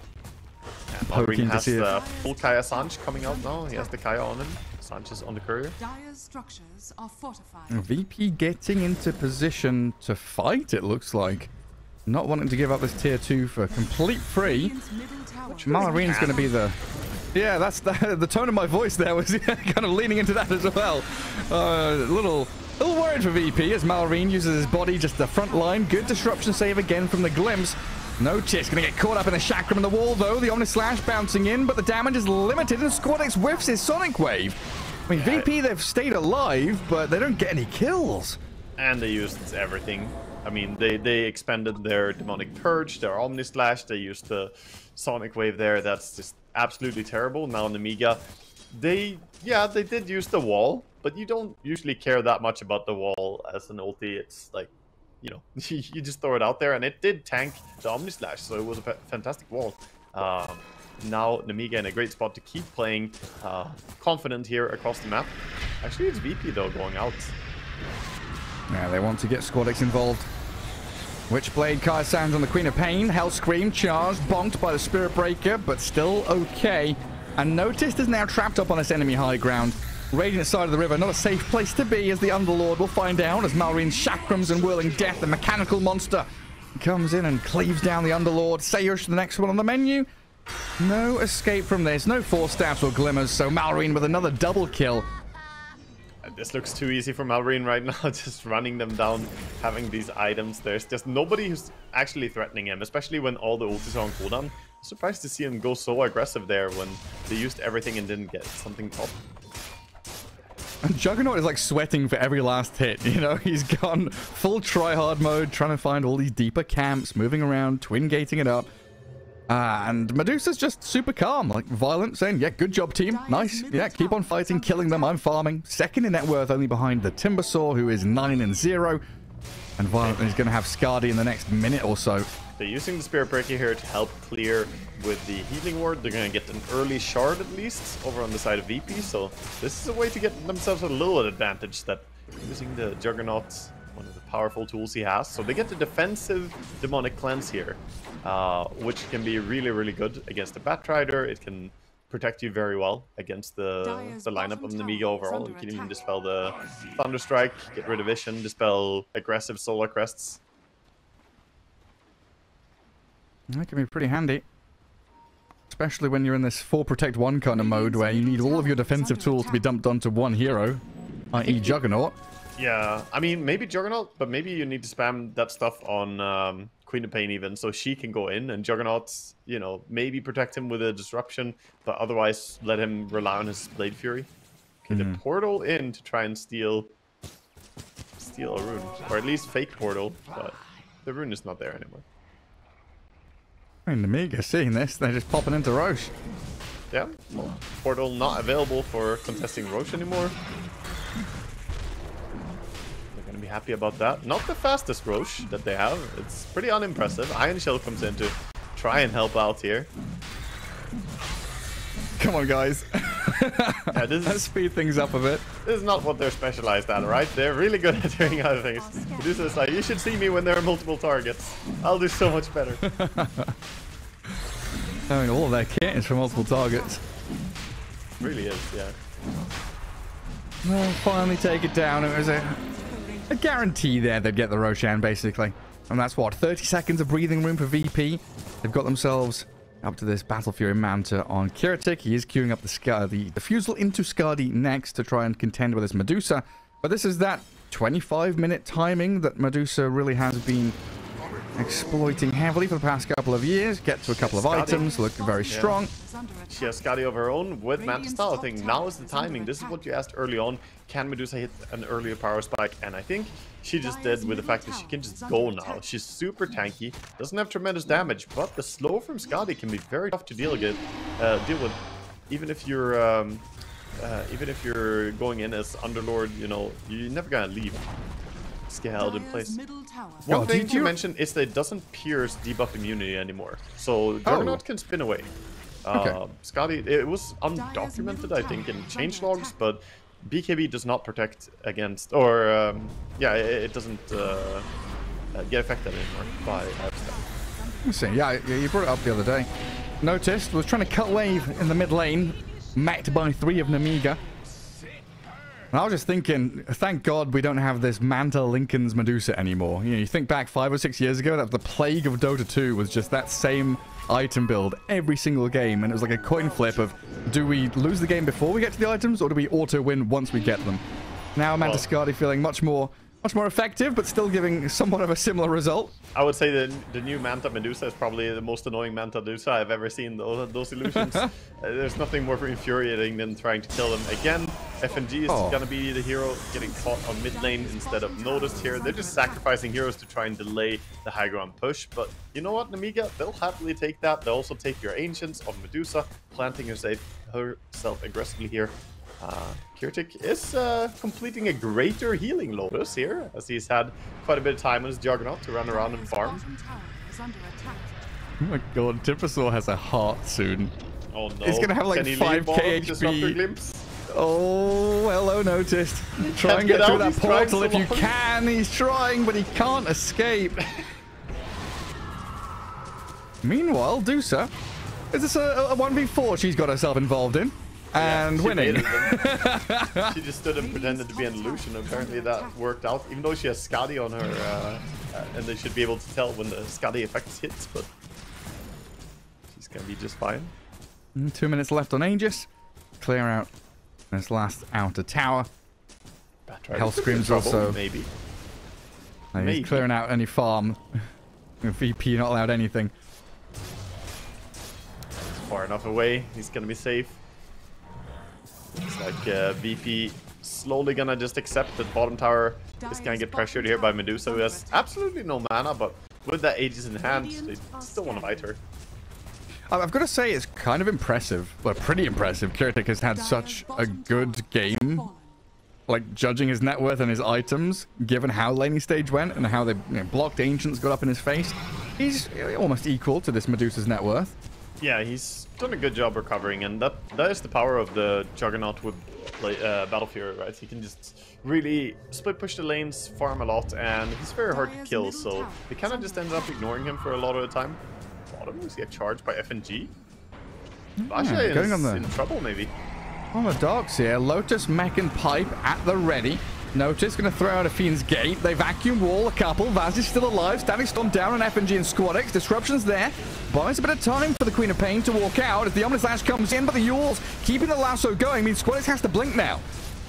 Poking has the full Kaya Sanch coming out now. He has the Kaya on him. Sanch is on the courier. VP getting into position to fight, it looks like. Not wanting to give up this tier 2 for complete free. Malarine's going to be the... Yeah, that's the tone of my voice there was kind of leaning into that as well. A little worried for VP as Malarine uses his body just the front line. Good disruption save again from the Glimpse. No Chiss going to get caught up in the chakram in the wall, though. The Omni Slash bouncing in, but the damage is limited, and Squadix whiffs his Sonic Wave. I mean, VP, they've stayed alive, but they don't get any kills. And they used everything. I mean, they expended their Demonic Purge, their Omni Slash, they used the Sonic Wave there. That's just absolutely terrible. Now Nemiga, they did use the wall, but you don't usually care that much about the wall as an ulti. It's like, you know, you just throw it out there, and it did tank the Omni Slash, so it was a fantastic wall. Now Nemiga in a great spot to keep playing confident here across the map. Actually, it's VP though going out. Yeah, they want to get Squadix involved. Witchblade, Kaya Sands on the Queen of Pain. Hellscream charged, bonked by the Spirit Breaker, but still okay. And Noticed is now trapped up on this enemy high ground. Radiant side of the river, not a safe place to be, as the Underlord will find out as Malarine's Chakrams and Whirling Death, the mechanical monster, comes in and cleaves down the Underlord. Sayush, the next one on the menu. No escape from this, no Force Staffs or Glimmers, so Malarine with another double kill. This looks too easy for Malrine right now, just running them down, having these items. There's just nobody who's actually threatening him, especially when all the ultis are on cooldown. I'm surprised to see him go so aggressive there when they used everything and didn't get something top. And Juggernaut is like sweating for every last hit, you know? He's gone full try-hard mode, trying to find all these deeper camps, moving around, twin-gating it up. And Medusa's just super calm, like Violent, saying, yeah, good job, team. Nice. Yeah, keep on fighting, killing them. I'm farming. Second in net worth, only behind the Timbersaw, who is 9-0. And Violent is going to have Skadi in the next minute or so. They're using the Spirit Breaker here to help clear with the Healing Ward. They're going to get an early shard, at least, over on the side of VP. So this is a way to get themselves a little advantage, that using the Juggernaut, one of the powerful tools he has. So they get the defensive Demonic Cleanse here. which can be really, really good against the Batrider. It can protect you very well against the lineup of Nemiga overall. You can even dispel the Thunderstrike, get rid of Vision, dispel aggressive Solar Crests. That can be pretty handy. Especially when you're in this 4 protect 1 kind of mode where you need all of your defensive tools to be dumped onto one hero, i.e. Juggernaut. Yeah, I mean, maybe Juggernaut, but maybe you need to spam that stuff on Queen of Pain even, so she can go in, and Juggernaut, you know, maybe protect him with a disruption, but otherwise let him rely on his Blade Fury. Okay, the portal in to try and steal a rune, or at least fake portal, but the rune is not there anymore. I mean, Nemiga seeing this, they're just popping into Roche. Yeah, well, portal not available for contesting Roche anymore. Be happy about that. Not the fastest Roche that they have. It's pretty unimpressive. Iron Shell comes in to try and help out here. Come on, guys. Yeah, Let's speed things up a bit. This is not what they're specialized at, right? They're really good at doing other things. This is like, you should see me when there are multiple targets. I'll do so much better. I mean, all of their kit is for multiple targets. Really is, yeah. They'll finally take it down. It was a guarantee there they'd get the Roshan, basically. And that's what, 30 seconds of breathing room for VP. They've got themselves up to this Battle Fury Manta on Kiratik. He is queuing up the Diffusal into Skadi next to try and contend with his Medusa. But this is that 25-minute timing that Medusa really has been exploiting heavily for the past couple of years. Get to a couple of items, look very strong. She has Skadi of her own with Manta Style. I think now is the timing. This is what you asked early on. Can Medusa hit an earlier power spike? And I think she just did with the fact that she can just go now. She's super tanky, doesn't have tremendous damage, but the slow from Skadi can be very tough to deal with. Even if you're going in as Underlord, you know, you're never gonna leave scaled in place. One thing to mention is that it doesn't pierce debuff immunity anymore, so Juggernaut can spin away. Skadi, it was undocumented, I think, in changelogs, but BKB does not protect against, or yeah, it doesn't get affected anymore by Skadi. Let's see. Yeah, you brought it up the other day. Noticed was trying to cut wave in the mid lane, met by 3 of Nemiga. And I was just thinking, thank God we don't have this Manta Lincoln's Medusa anymore. You know, you think back 5 or 6 years ago, that the plague of Dota 2 was just that same item build every single game, and it was like a coin flip of, do we lose the game before we get to the items, or do we auto-win once we get them? Now Manta Skadi feeling much more effective, but still giving somewhat of a similar result. I would say that the new Manta Medusa is probably the most annoying Manta Medusa I've ever seen. Those illusions. There's nothing more infuriating than trying to kill them. Again, FNG is going to be the hero getting caught on mid lane instead of noticed here. They're just sacrificing heroes to try and delay the high ground push. But you know what, Nemiga? They'll happily take that. They'll also take your Ancients of Medusa, planting herself aggressively here. Kiratik is completing a greater healing Lotus here, as he's had quite a bit of time on his Juggernaut to run around and farm. Oh my god, Tipasaur has a heart soon. Oh no. He's gonna have like 5k HP. Oh, hello, Noticed. Try and get through that portal if you can. He's trying, but he can't escape. Meanwhile, Dusa, is this a 1v4 she's got herself involved in? And winning. She just stood and pretended to be an illusion. Apparently that worked out, even though she has Skadi on her, and they should be able to tell when the Skadi effects hit, but she's gonna be just fine. 2 minutes left on Aegis. Clear out this last outer tower. Hell Scream's also maybe. He's clearing out any farm. VP not allowed anything. Far enough away, he's gonna be safe. It's like VP slowly gonna just accept that bottom tower is gonna get pressured here by Medusa, who has absolutely no mana, but with that Aegis in hand, they still want to fight her. I've got to say, it's kind of impressive. Well, pretty impressive. Kiratik has had such a good game. Like, judging his net worth and his items, given how laning stage went and how they blocked Ancients, got up in his face. He's almost equal to this Medusa's net worth. Yeah, he's done a good job recovering, and that is the power of the Juggernaut with Battle Fury, right? He can just really split push the lanes, farm a lot, and he's very hard to kill, so they kind of just ended up ignoring him for a lot of the time. Bottom, we see a charge by FNG. Basha is in trouble, maybe. On the docks here, Lotus, Mech, and Pipe at the ready. Notice going to throw out a Fiend's Gate. They vacuum wall a couple. Vaz is still alive. Static Storm down on FNG and Squadix. Disruption's there. Buys a bit of time for the Queen of Pain to walk out as the Omnislash comes in, but the Yules keeping the lasso going means Squadix has to blink now.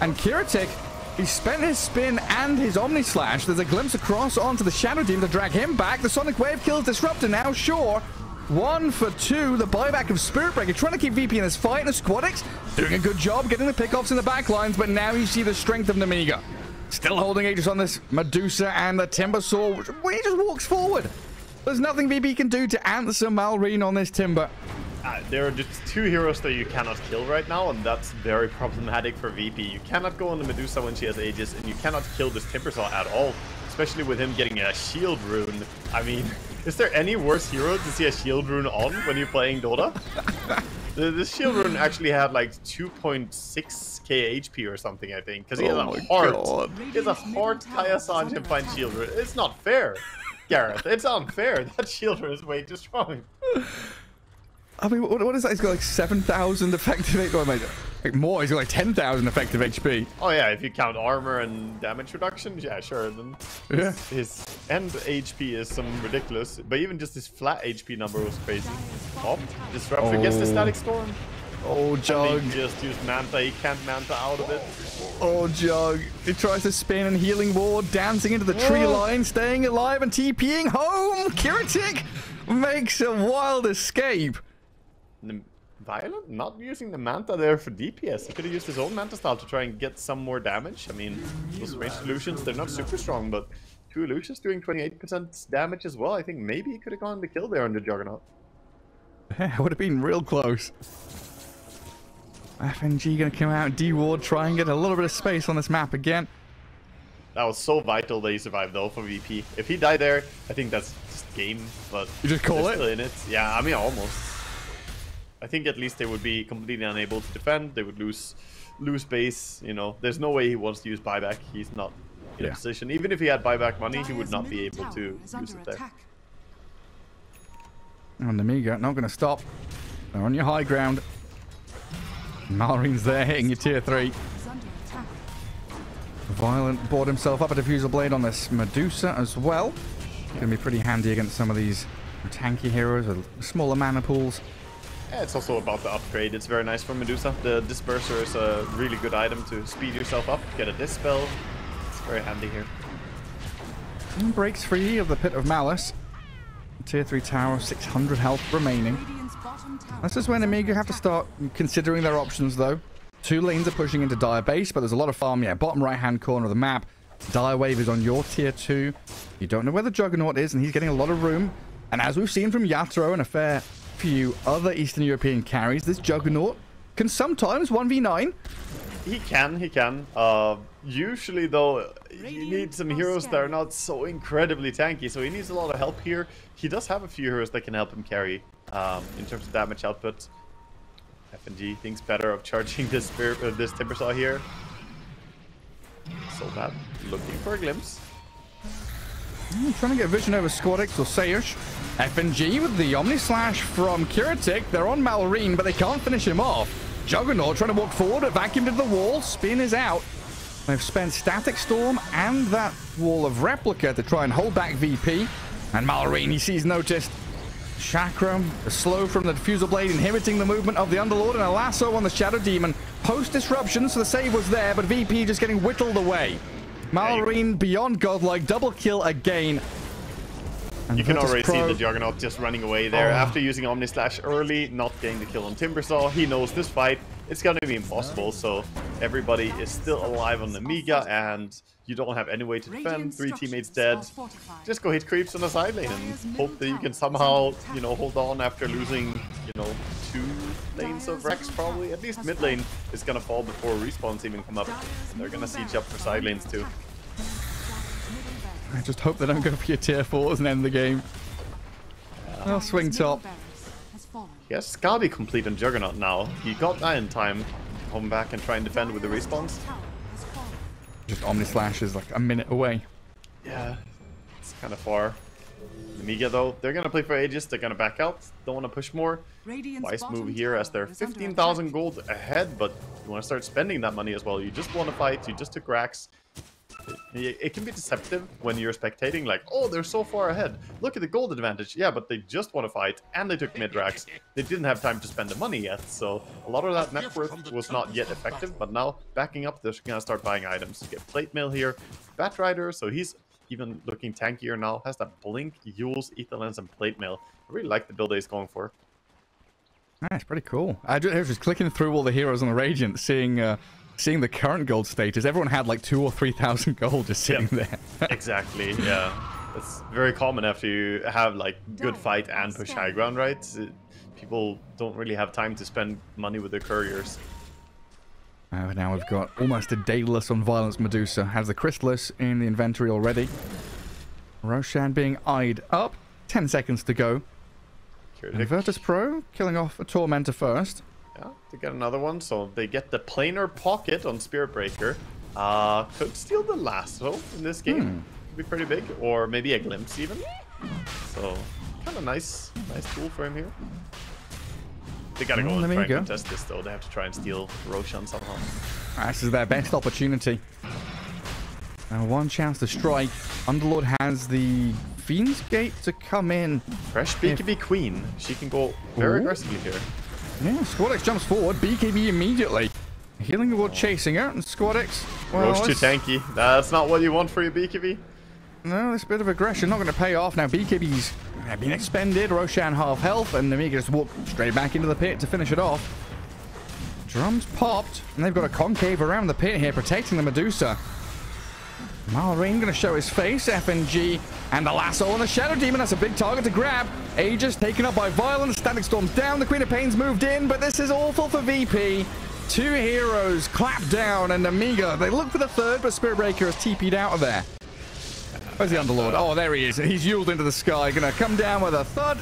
And Kiratik, he's spent his spin and his Omnislash. There's a glimpse across onto the Shadow Demon to drag him back. The Sonic Wave kills Disruptor now, sure. 1 for 2, the buyback of Spirit Breaker, trying to keep VP in this fight, and Squadix doing a good job getting the pickoffs in the back lines, but now you see the strength of Nemiga. Still holding Aegis on this Medusa and the Timber Saw, he just walks forward. There's nothing VP can do to answer Malrine on this Timber. There are just 2 heroes that you cannot kill right now, and that's very problematic for VP. You cannot go on the Medusa when she has Aegis, and you cannot kill this Timber Saw at all, especially with him getting a shield rune. I mean, is there any worse hero to see a shield rune on when you're playing Dota? This shield rune actually had like 2.6k HP or something, I think, because he has a heart. He has a heart Kaya Sanjin find shield rune. It's not fair, Gareth. It's unfair. That shield rune is way too strong. I mean, what is that? He's got like 7,000 effective HP. Like more, he's got like 10,000 effective HP. Oh yeah, if you count armor and damage reduction, yeah, sure. Then his end HP is some ridiculous, but even just his flat HP number was crazy. Oh, Disruptor gets the Static Storm. Oh, Jug. He just used Manta, he can't Manta out of it. Oh, Jug. He tries to spin and healing ward, dancing into the tree line, staying alive and TPing home. Kiratik makes a wild escape. Violent not using the Manta there for DPS. He could have used his own Manta style to try and get some more damage. I mean, those ranged illusions, they're not super strong, but 2 illusions doing 28% damage as well. I think maybe he could have gone the kill there on the Juggernaut. Yeah, it would have been real close. FNG gonna come out, D-Ward, try and get a little bit of space on this map again. That was so vital that he survived though for VP. If he died there, I think that's just game, but you just call it? Still in it. Yeah, I mean almost. I think at least they would be completely unable to defend. They would lose base. You know, there's no way he wants to use buyback. He's not in a position. Even if he had buyback money, he would not be able to use it there. And Nemiga not going to stop. They're on your high ground. Malrine's there hitting your tier 3. Violent bought himself up a diffusal blade on this Medusa as well. Going to be pretty handy against some of these tanky heroes with smaller mana pools. Yeah, it's also about the upgrade. It's very nice for Medusa. The Disperser is a really good item to speed yourself up, get a Dispel. It's very handy here. And breaks free of the Pit of Malice. Tier 3 tower, 600 health remaining. This is when Nemiga have to start considering their options though. 2 lanes are pushing into Dire Base, but there's a lot of farm, bottom right hand corner of the map. Dire Wave is on your tier 2. You don't know where the Juggernaut is, and he's getting a lot of room. And as we've seen from Yatoro and a fair few other Eastern European carries, this Juggernaut can sometimes 1v9. He can. Usually though, you need some heroes that are not so incredibly tanky, so he needs a lot of help here. He does have a few heroes that can help him carry in terms of damage output. FNG thinks better of charging this Timber Saw here. So bad. Looking for a glimpse. Trying to get vision over Squadix or Sayush. FNG with the Omnislash from Kiratik. They're on Malrine, but they can't finish him off. Juggernaut trying to walk forward, vacuumed into the wall. Spin is out. They've spent Static Storm and that wall of Replica to try and hold back VP. And Malrine, he sees noticed. Chakram, the slow from the Diffusal Blade, inhibiting the movement of the Underlord, and a lasso on the Shadow Demon. Post-disruption, so the save was there, but VP just getting whittled away. Malrine beyond godlike, double kill again. And you can already Virtus.pro see the Juggernaut just running away there after using Omnislash early, not getting the kill on Timbersaw. He knows this fight, it's gonna be impossible, so everybody is still alive on the Nemiga, and you don't have any way to defend. 3 teammates dead. Just go hit creeps on the side lane and hope that you can somehow, you know, hold on after losing, you know, 2 lanes of Rex probably. At least mid lane is gonna fall before respawns even come up. They're gonna siege up for side lanes too. I just hope they don't go for your tier 4s and end the game. I'll swing top. Yes, it's gotta be complete on Juggernaut now. He got that in time. Come back and try and defend with the respawns. Just Omni Slash is like a minute away. Yeah, it's kind of far. Nemiga though, they're gonna play for Aegis. They're gonna back out. Don't want to push more. Wise move here as they're 15,000 gold ahead, but you want to start spending that money as well. You just want to fight. You just took racks. It can be deceptive when you're spectating, like, oh, they're so far ahead. Look at the gold advantage. Yeah, but they just want to fight, and they took mid racks. They didn't have time to spend the money yet, so a lot of that net worth was not yet effective. But now, backing up, they're gonna start buying items. You get plate mail here, Bat Rider, so he's even looking tankier now. Has that blink, Yules, ether lens, and plate mail. I really like the build that he's going for. That's pretty cool. I was just clicking through all the heroes on the Radiant, seeing the current gold status. Everyone had like 2,000 or 3,000 gold just sitting there. Exactly, yeah. It's very common after you have like good fight and push high ground, right? People don't really have time to spend money with their couriers. Now we've got almost a dayless on Violence Medusa. Has the Chrysalis in the inventory already. Roshan being eyed up. 10 seconds to go. And Virtus.pro killing off a Tormentor first. Yeah, to get another one. So they get the planar pocket on Spirit Breaker. Could steal the lasso in this game. Could be pretty big. Or maybe a glimpse even. So kind of nice tool for him here. They gotta go and try and contest this though. They have to try and steal Roshan somehow. This is their best opportunity. One chance to strike. Underlord has the Fiend's Gate to come in. Fresh BKB Queen. She can go very aggressively here. Yeah, Squadix jumps forward. BKB immediately. Healing the Ward chasing her. And Squadix... Well, Roche too tanky. That's not what you want for your BKB. No, this bit of aggression not going to pay off. Now BKB's been expended. Roshan half health. And Nemiga just walked straight back into the pit to finish it off. Drums popped. And they've got a concave around the pit here protecting the Medusa. Malrine going to show his face. FNG and the lasso on the Shadow Demon. That's a big target to grab. Aegis taken up by Violence. Static Storm's down. The Queen of Pain's moved in. But this is awful for VP. Two heroes clapped down. And Nemiga, they look for the third. But Spirit Breaker has TP'd out of there. Where's the Underlord? Oh, there he is. He's yuled into the sky. Going to come down with a thud.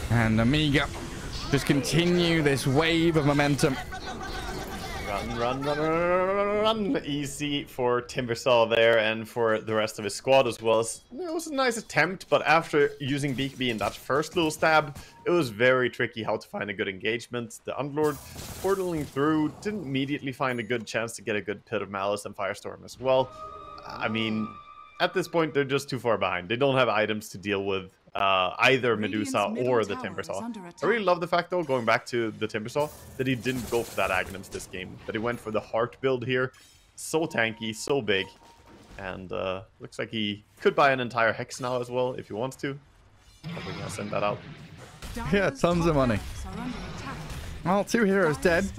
And Nemiga just continue this wave of momentum. Run. Easy for Timbersaw there and for the rest of his squad as well. It was a nice attempt, but after using BKB in that first little stab, it was very tricky how to find a good engagement. The Underlord portaling through didn't immediately find a good chance to get a good Pit of Malice and Firestorm as well. I mean, at this point, they're just too far behind. They don't have items to deal with either Medusa or the Timbersaw. I really love the fact, though, going back to the Timbersaw, that he didn't go for that Aghanims this game. That he went for the Heart build here. So tanky, so big. And looks like he could buy an entire Hex now as well, if he wants to. Probably gonna send that out. Yeah, tons of money. Well, two heroes dead.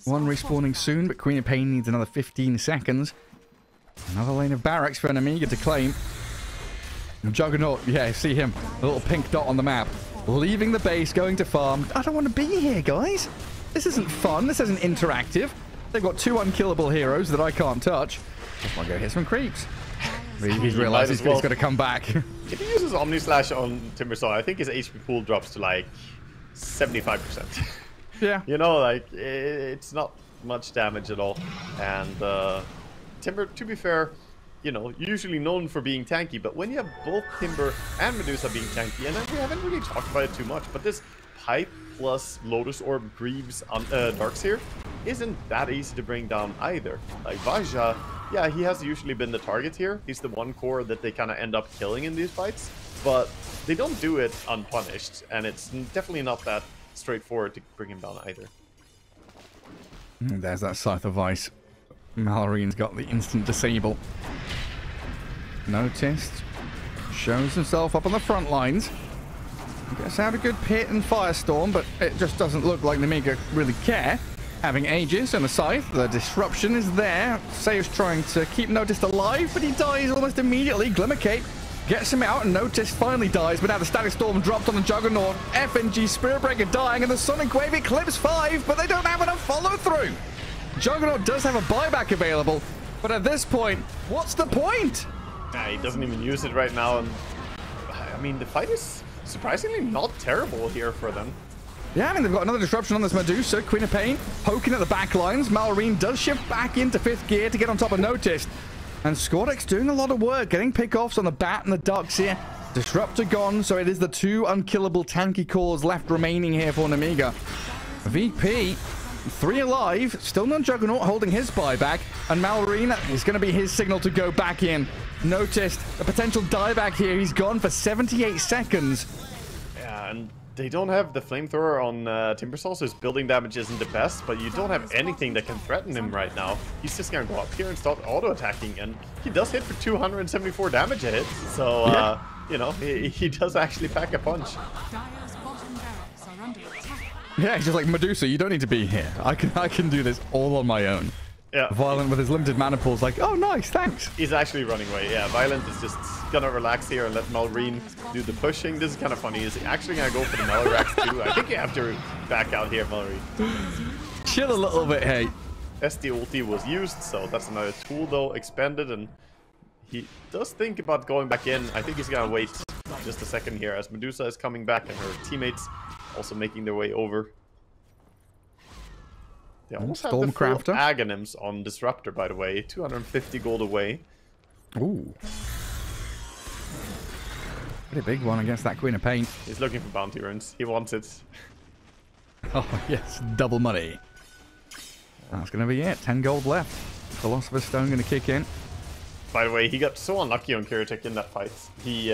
One respawning soon, but Queen of Pain needs another 15 seconds. Another lane of barracks for Nemiga to claim. Juggernaut, yeah, see him. A little pink dot on the map. Leaving the base, going to farm. I don't want to be here, guys. This isn't fun. This isn't interactive. They've got two unkillable heroes that I can't touch. Just want to go hit some creeps. He's realized he's got to come back. If he uses Omni Slash on Timbersaw, I think his HP pool drops to like 75%. Yeah. You know, like, it's not much damage at all. And Timber, to be fair, you know, usually known for being tanky, but when you have both Timber and Medusa being tanky, and we haven't really talked about it too much, but this Pipe plus Lotus Orb Greaves on Darkseer isn't that easy to bring down either. Like Vaja, yeah, he has usually been the target here. He's the one core that they kind of end up killing in these fights, but they don't do it unpunished, and it's definitely not that straightforward to bring him down either. There's that Scythe of Ice. Malorine's got the instant disable. Noticed. Shows himself up on the front lines. Gets out a good pit and Firestorm, but it just doesn't look like Nemiga really care. Having Aegis and a Scythe, the disruption is there. Seo's trying to keep Noticed alive, but he dies almost immediately. Glimmercape gets him out, and Noticed finally dies, but now the Static Storm dropped on the Juggernaut. FNG Spirit Breaker dying, and the Sonic Wave eclipse 5, but they don't have enough follow-through. Juggernaut does have a buyback available, but at this point, what's the point? Yeah, he doesn't even use it right now, and I mean, the fight is surprisingly not terrible here for them. Yeah, I mean, they've got another disruption on this Medusa. Queen of Pain poking at the back lines. Malorine does shift back into 5th gear to get on top of Noticed. And Skordex doing a lot of work, getting pickoffs on the Bat and the Ducks here. Disruptor gone, so it is the 2 unkillable tanky cores left remaining here for Nemiga. VP, 3 alive, still no Juggernaut holding his buyback. And Malorine is going to be his signal to go back in. Noticed a potential dieback here. He's gone for 78 seconds. Yeah, and they don't have the flamethrower on Timbersaw, so his building damage isn't the best, but you don't have anything that can threaten him right now. He's just gonna go up here and start auto-attacking, and he does hit for 274 damage a hit, so, you know, he does actually pack a punch. Dire's bottom barracks are under attack. Yeah, he's just like, Medusa, you don't need to be here. I can do this all on my own. Yeah. Violent with his limited mana pool's like, oh, nice, thanks. He's actually running away. Yeah, Violent is just gonna relax here and let Malorine do the pushing. This is kind of funny. Is he actually gonna go for the Melirax too? I think you have to back out here, Malorine. Chill a little bit, hey. SD ulti was used, so that's another tool though expended, and he does think about going back in. I think he's gonna wait just a second here as Medusa is coming back and her teammates also making their way over. They almost have the full Stormcrafter. Aghanims on Disruptor, by the way. 250 gold away. Ooh. Pretty big one against that Queen of Pain. He's looking for bounty runes. He wants it. Oh, yes. Double money. That's going to be it. 10 gold left. Philosopher's Stone going to kick in. By the way, he got so unlucky on Kiritech in that fight. He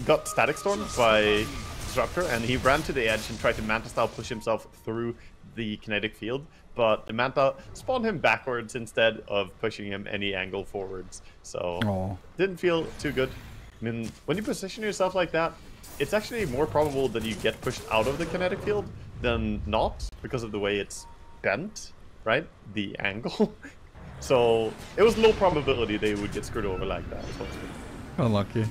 got Static Stormed by Disruptor, and he ran to the edge and tried to Manta style push himself through the kinetic field, but the Manta spawned him backwards instead of pushing him any angle forwards. So didn't feel too good. I mean, when you position yourself like that, it's actually more probable that you get pushed out of the kinetic field than not, because of the way it's bent, right? The angle. So it was low probability they would get screwed over like that. Unlucky.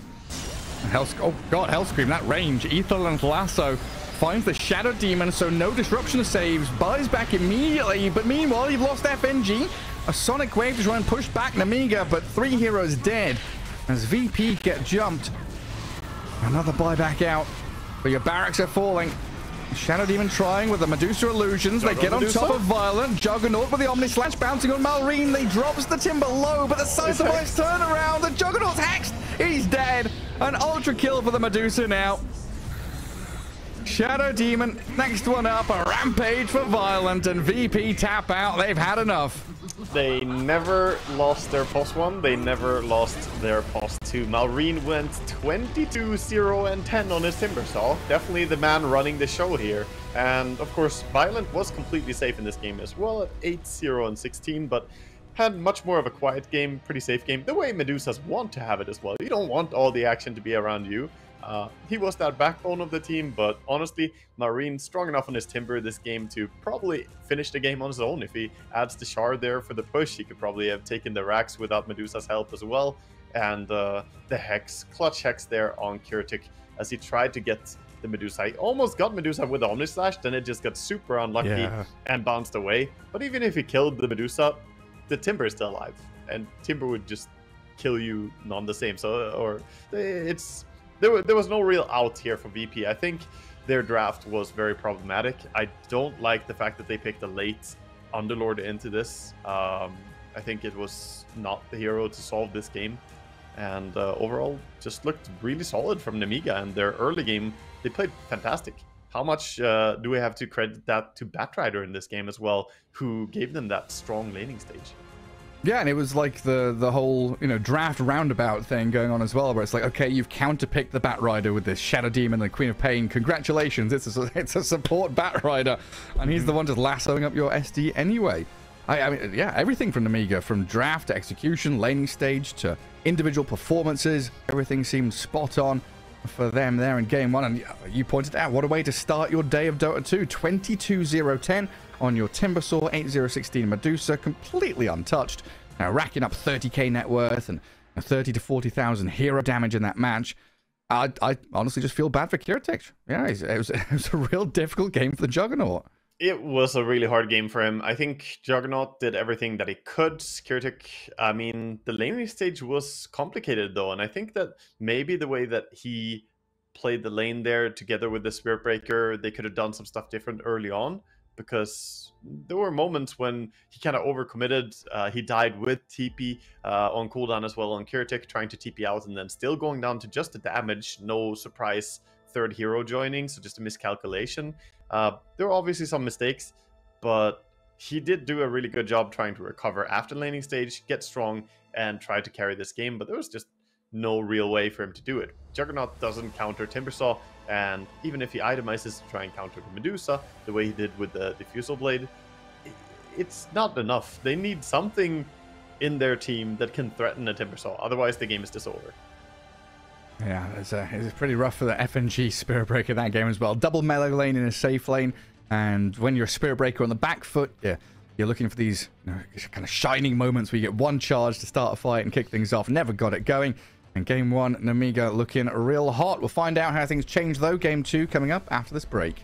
Oh god, Hellscream, that range. Ethel and Lasso finds the Shadow Demon, so no disruption saves. Buys back immediately, but meanwhile, you've lost FNG. A Sonic Wave to try and push back Nemiga, but 3 heroes dead. As VP get jumped. Another buyback out, but your barracks are falling. Shadow Demon trying with the Medusa illusions. They get on top of Violent. Juggernaut with the Omni Slash bouncing on Malorine. They drops the Timber low, but the Size-of-Ice turnaround. The Juggernaut's hexed. He's dead. An ultra kill for the Medusa now. Shadow Demon, next one up. A Rampage for Violent, and VP tap out. They've had enough. They never lost their post 1. They never lost their post 2. Malorine went 22, 0, and 10 on his Timbersaw. Definitely the man running the show here. And of course, Violent was completely safe in this game as well at 8, 0, and 16, but had much more of a quiet game, pretty safe game, the way Medusas want to have it as well. You don't want all the action to be around you. He was that backbone of the team, but honestly, Malorine strong enough on his Timber this game to probably finish the game on his own. If he adds the Shard there for the push, he could probably have taken the racks without Medusa's help as well. And the Hex, clutch Hex there on Kiritech as he tried to get the Medusa. He almost got Medusa with the Omni Slash, then it just got super unlucky and bounced away. But even if he killed the Medusa, the Timber is still alive, and Timber would just kill you none the same. So, there was no real out here for VP. I think their draft was very problematic. I don't like the fact that they picked a late Underlord into this. I think it was not the hero to solve this game. And overall, just looked really solid from Nemiga. And their early game, they played fantastic. How much do we have to credit that to Batrider in this game as well, who gave them that strong laning stage? Yeah, and it was like the whole, draft roundabout thing going on as well, where it's like, okay, you've counterpicked the Batrider with this Shadow Demon and the Queen of Pain. Congratulations, it's a support Batrider, and he's the one just lassoing up your SD anyway. I mean, yeah, everything from Nemiga, from draft to execution, laning stage to individual performances, everything seemed spot on for them there in game 1. And you pointed out, what a way to start your day of Dota 2. 22-0-10 on your Timbersaw, 8-0-16 Medusa, completely untouched. Now racking up 30k net worth and 30 to 40,000 hero damage in that match. I honestly just feel bad for Kiritech. Yeah, it was a real difficult game for the Juggernaut. It was a really hard game for him. I think Juggernaut did everything that he could. Kiritech, I mean, the laning stage was complicated though, and I think that maybe the way that he played the lane there together with the Spirit Breaker, they could have done some stuff different early on, because there were moments when he kind of overcommitted. He died with TP on cooldown as well on Kirtik, trying to TP out and then still going down to just the damage. No surprise third hero joining, so just a miscalculation. There were obviously some mistakes, but he did do a really good job trying to recover after laning stage, get strong, and try to carry this game, but there was just no real way for him to do it. Juggernaut doesn't counter Timbersaw, and even if he itemizes to try and counter the Medusa, the way he did with the Diffusal Blade, it's not enough. They need something in their team that can threaten a Timbersaw, otherwise the game is just over. Yeah, it's pretty rough for the FNG Spirit Breaker that game as well. Double melee lane in a safe lane, and when you're a Spirit Breaker on the back foot, you're looking for these kind of shining moments where you get one charge to start a fight and kick things off. Never got it going. And game one, Nemiga looking real hot. We'll find out how things change though. Game two coming up after this break.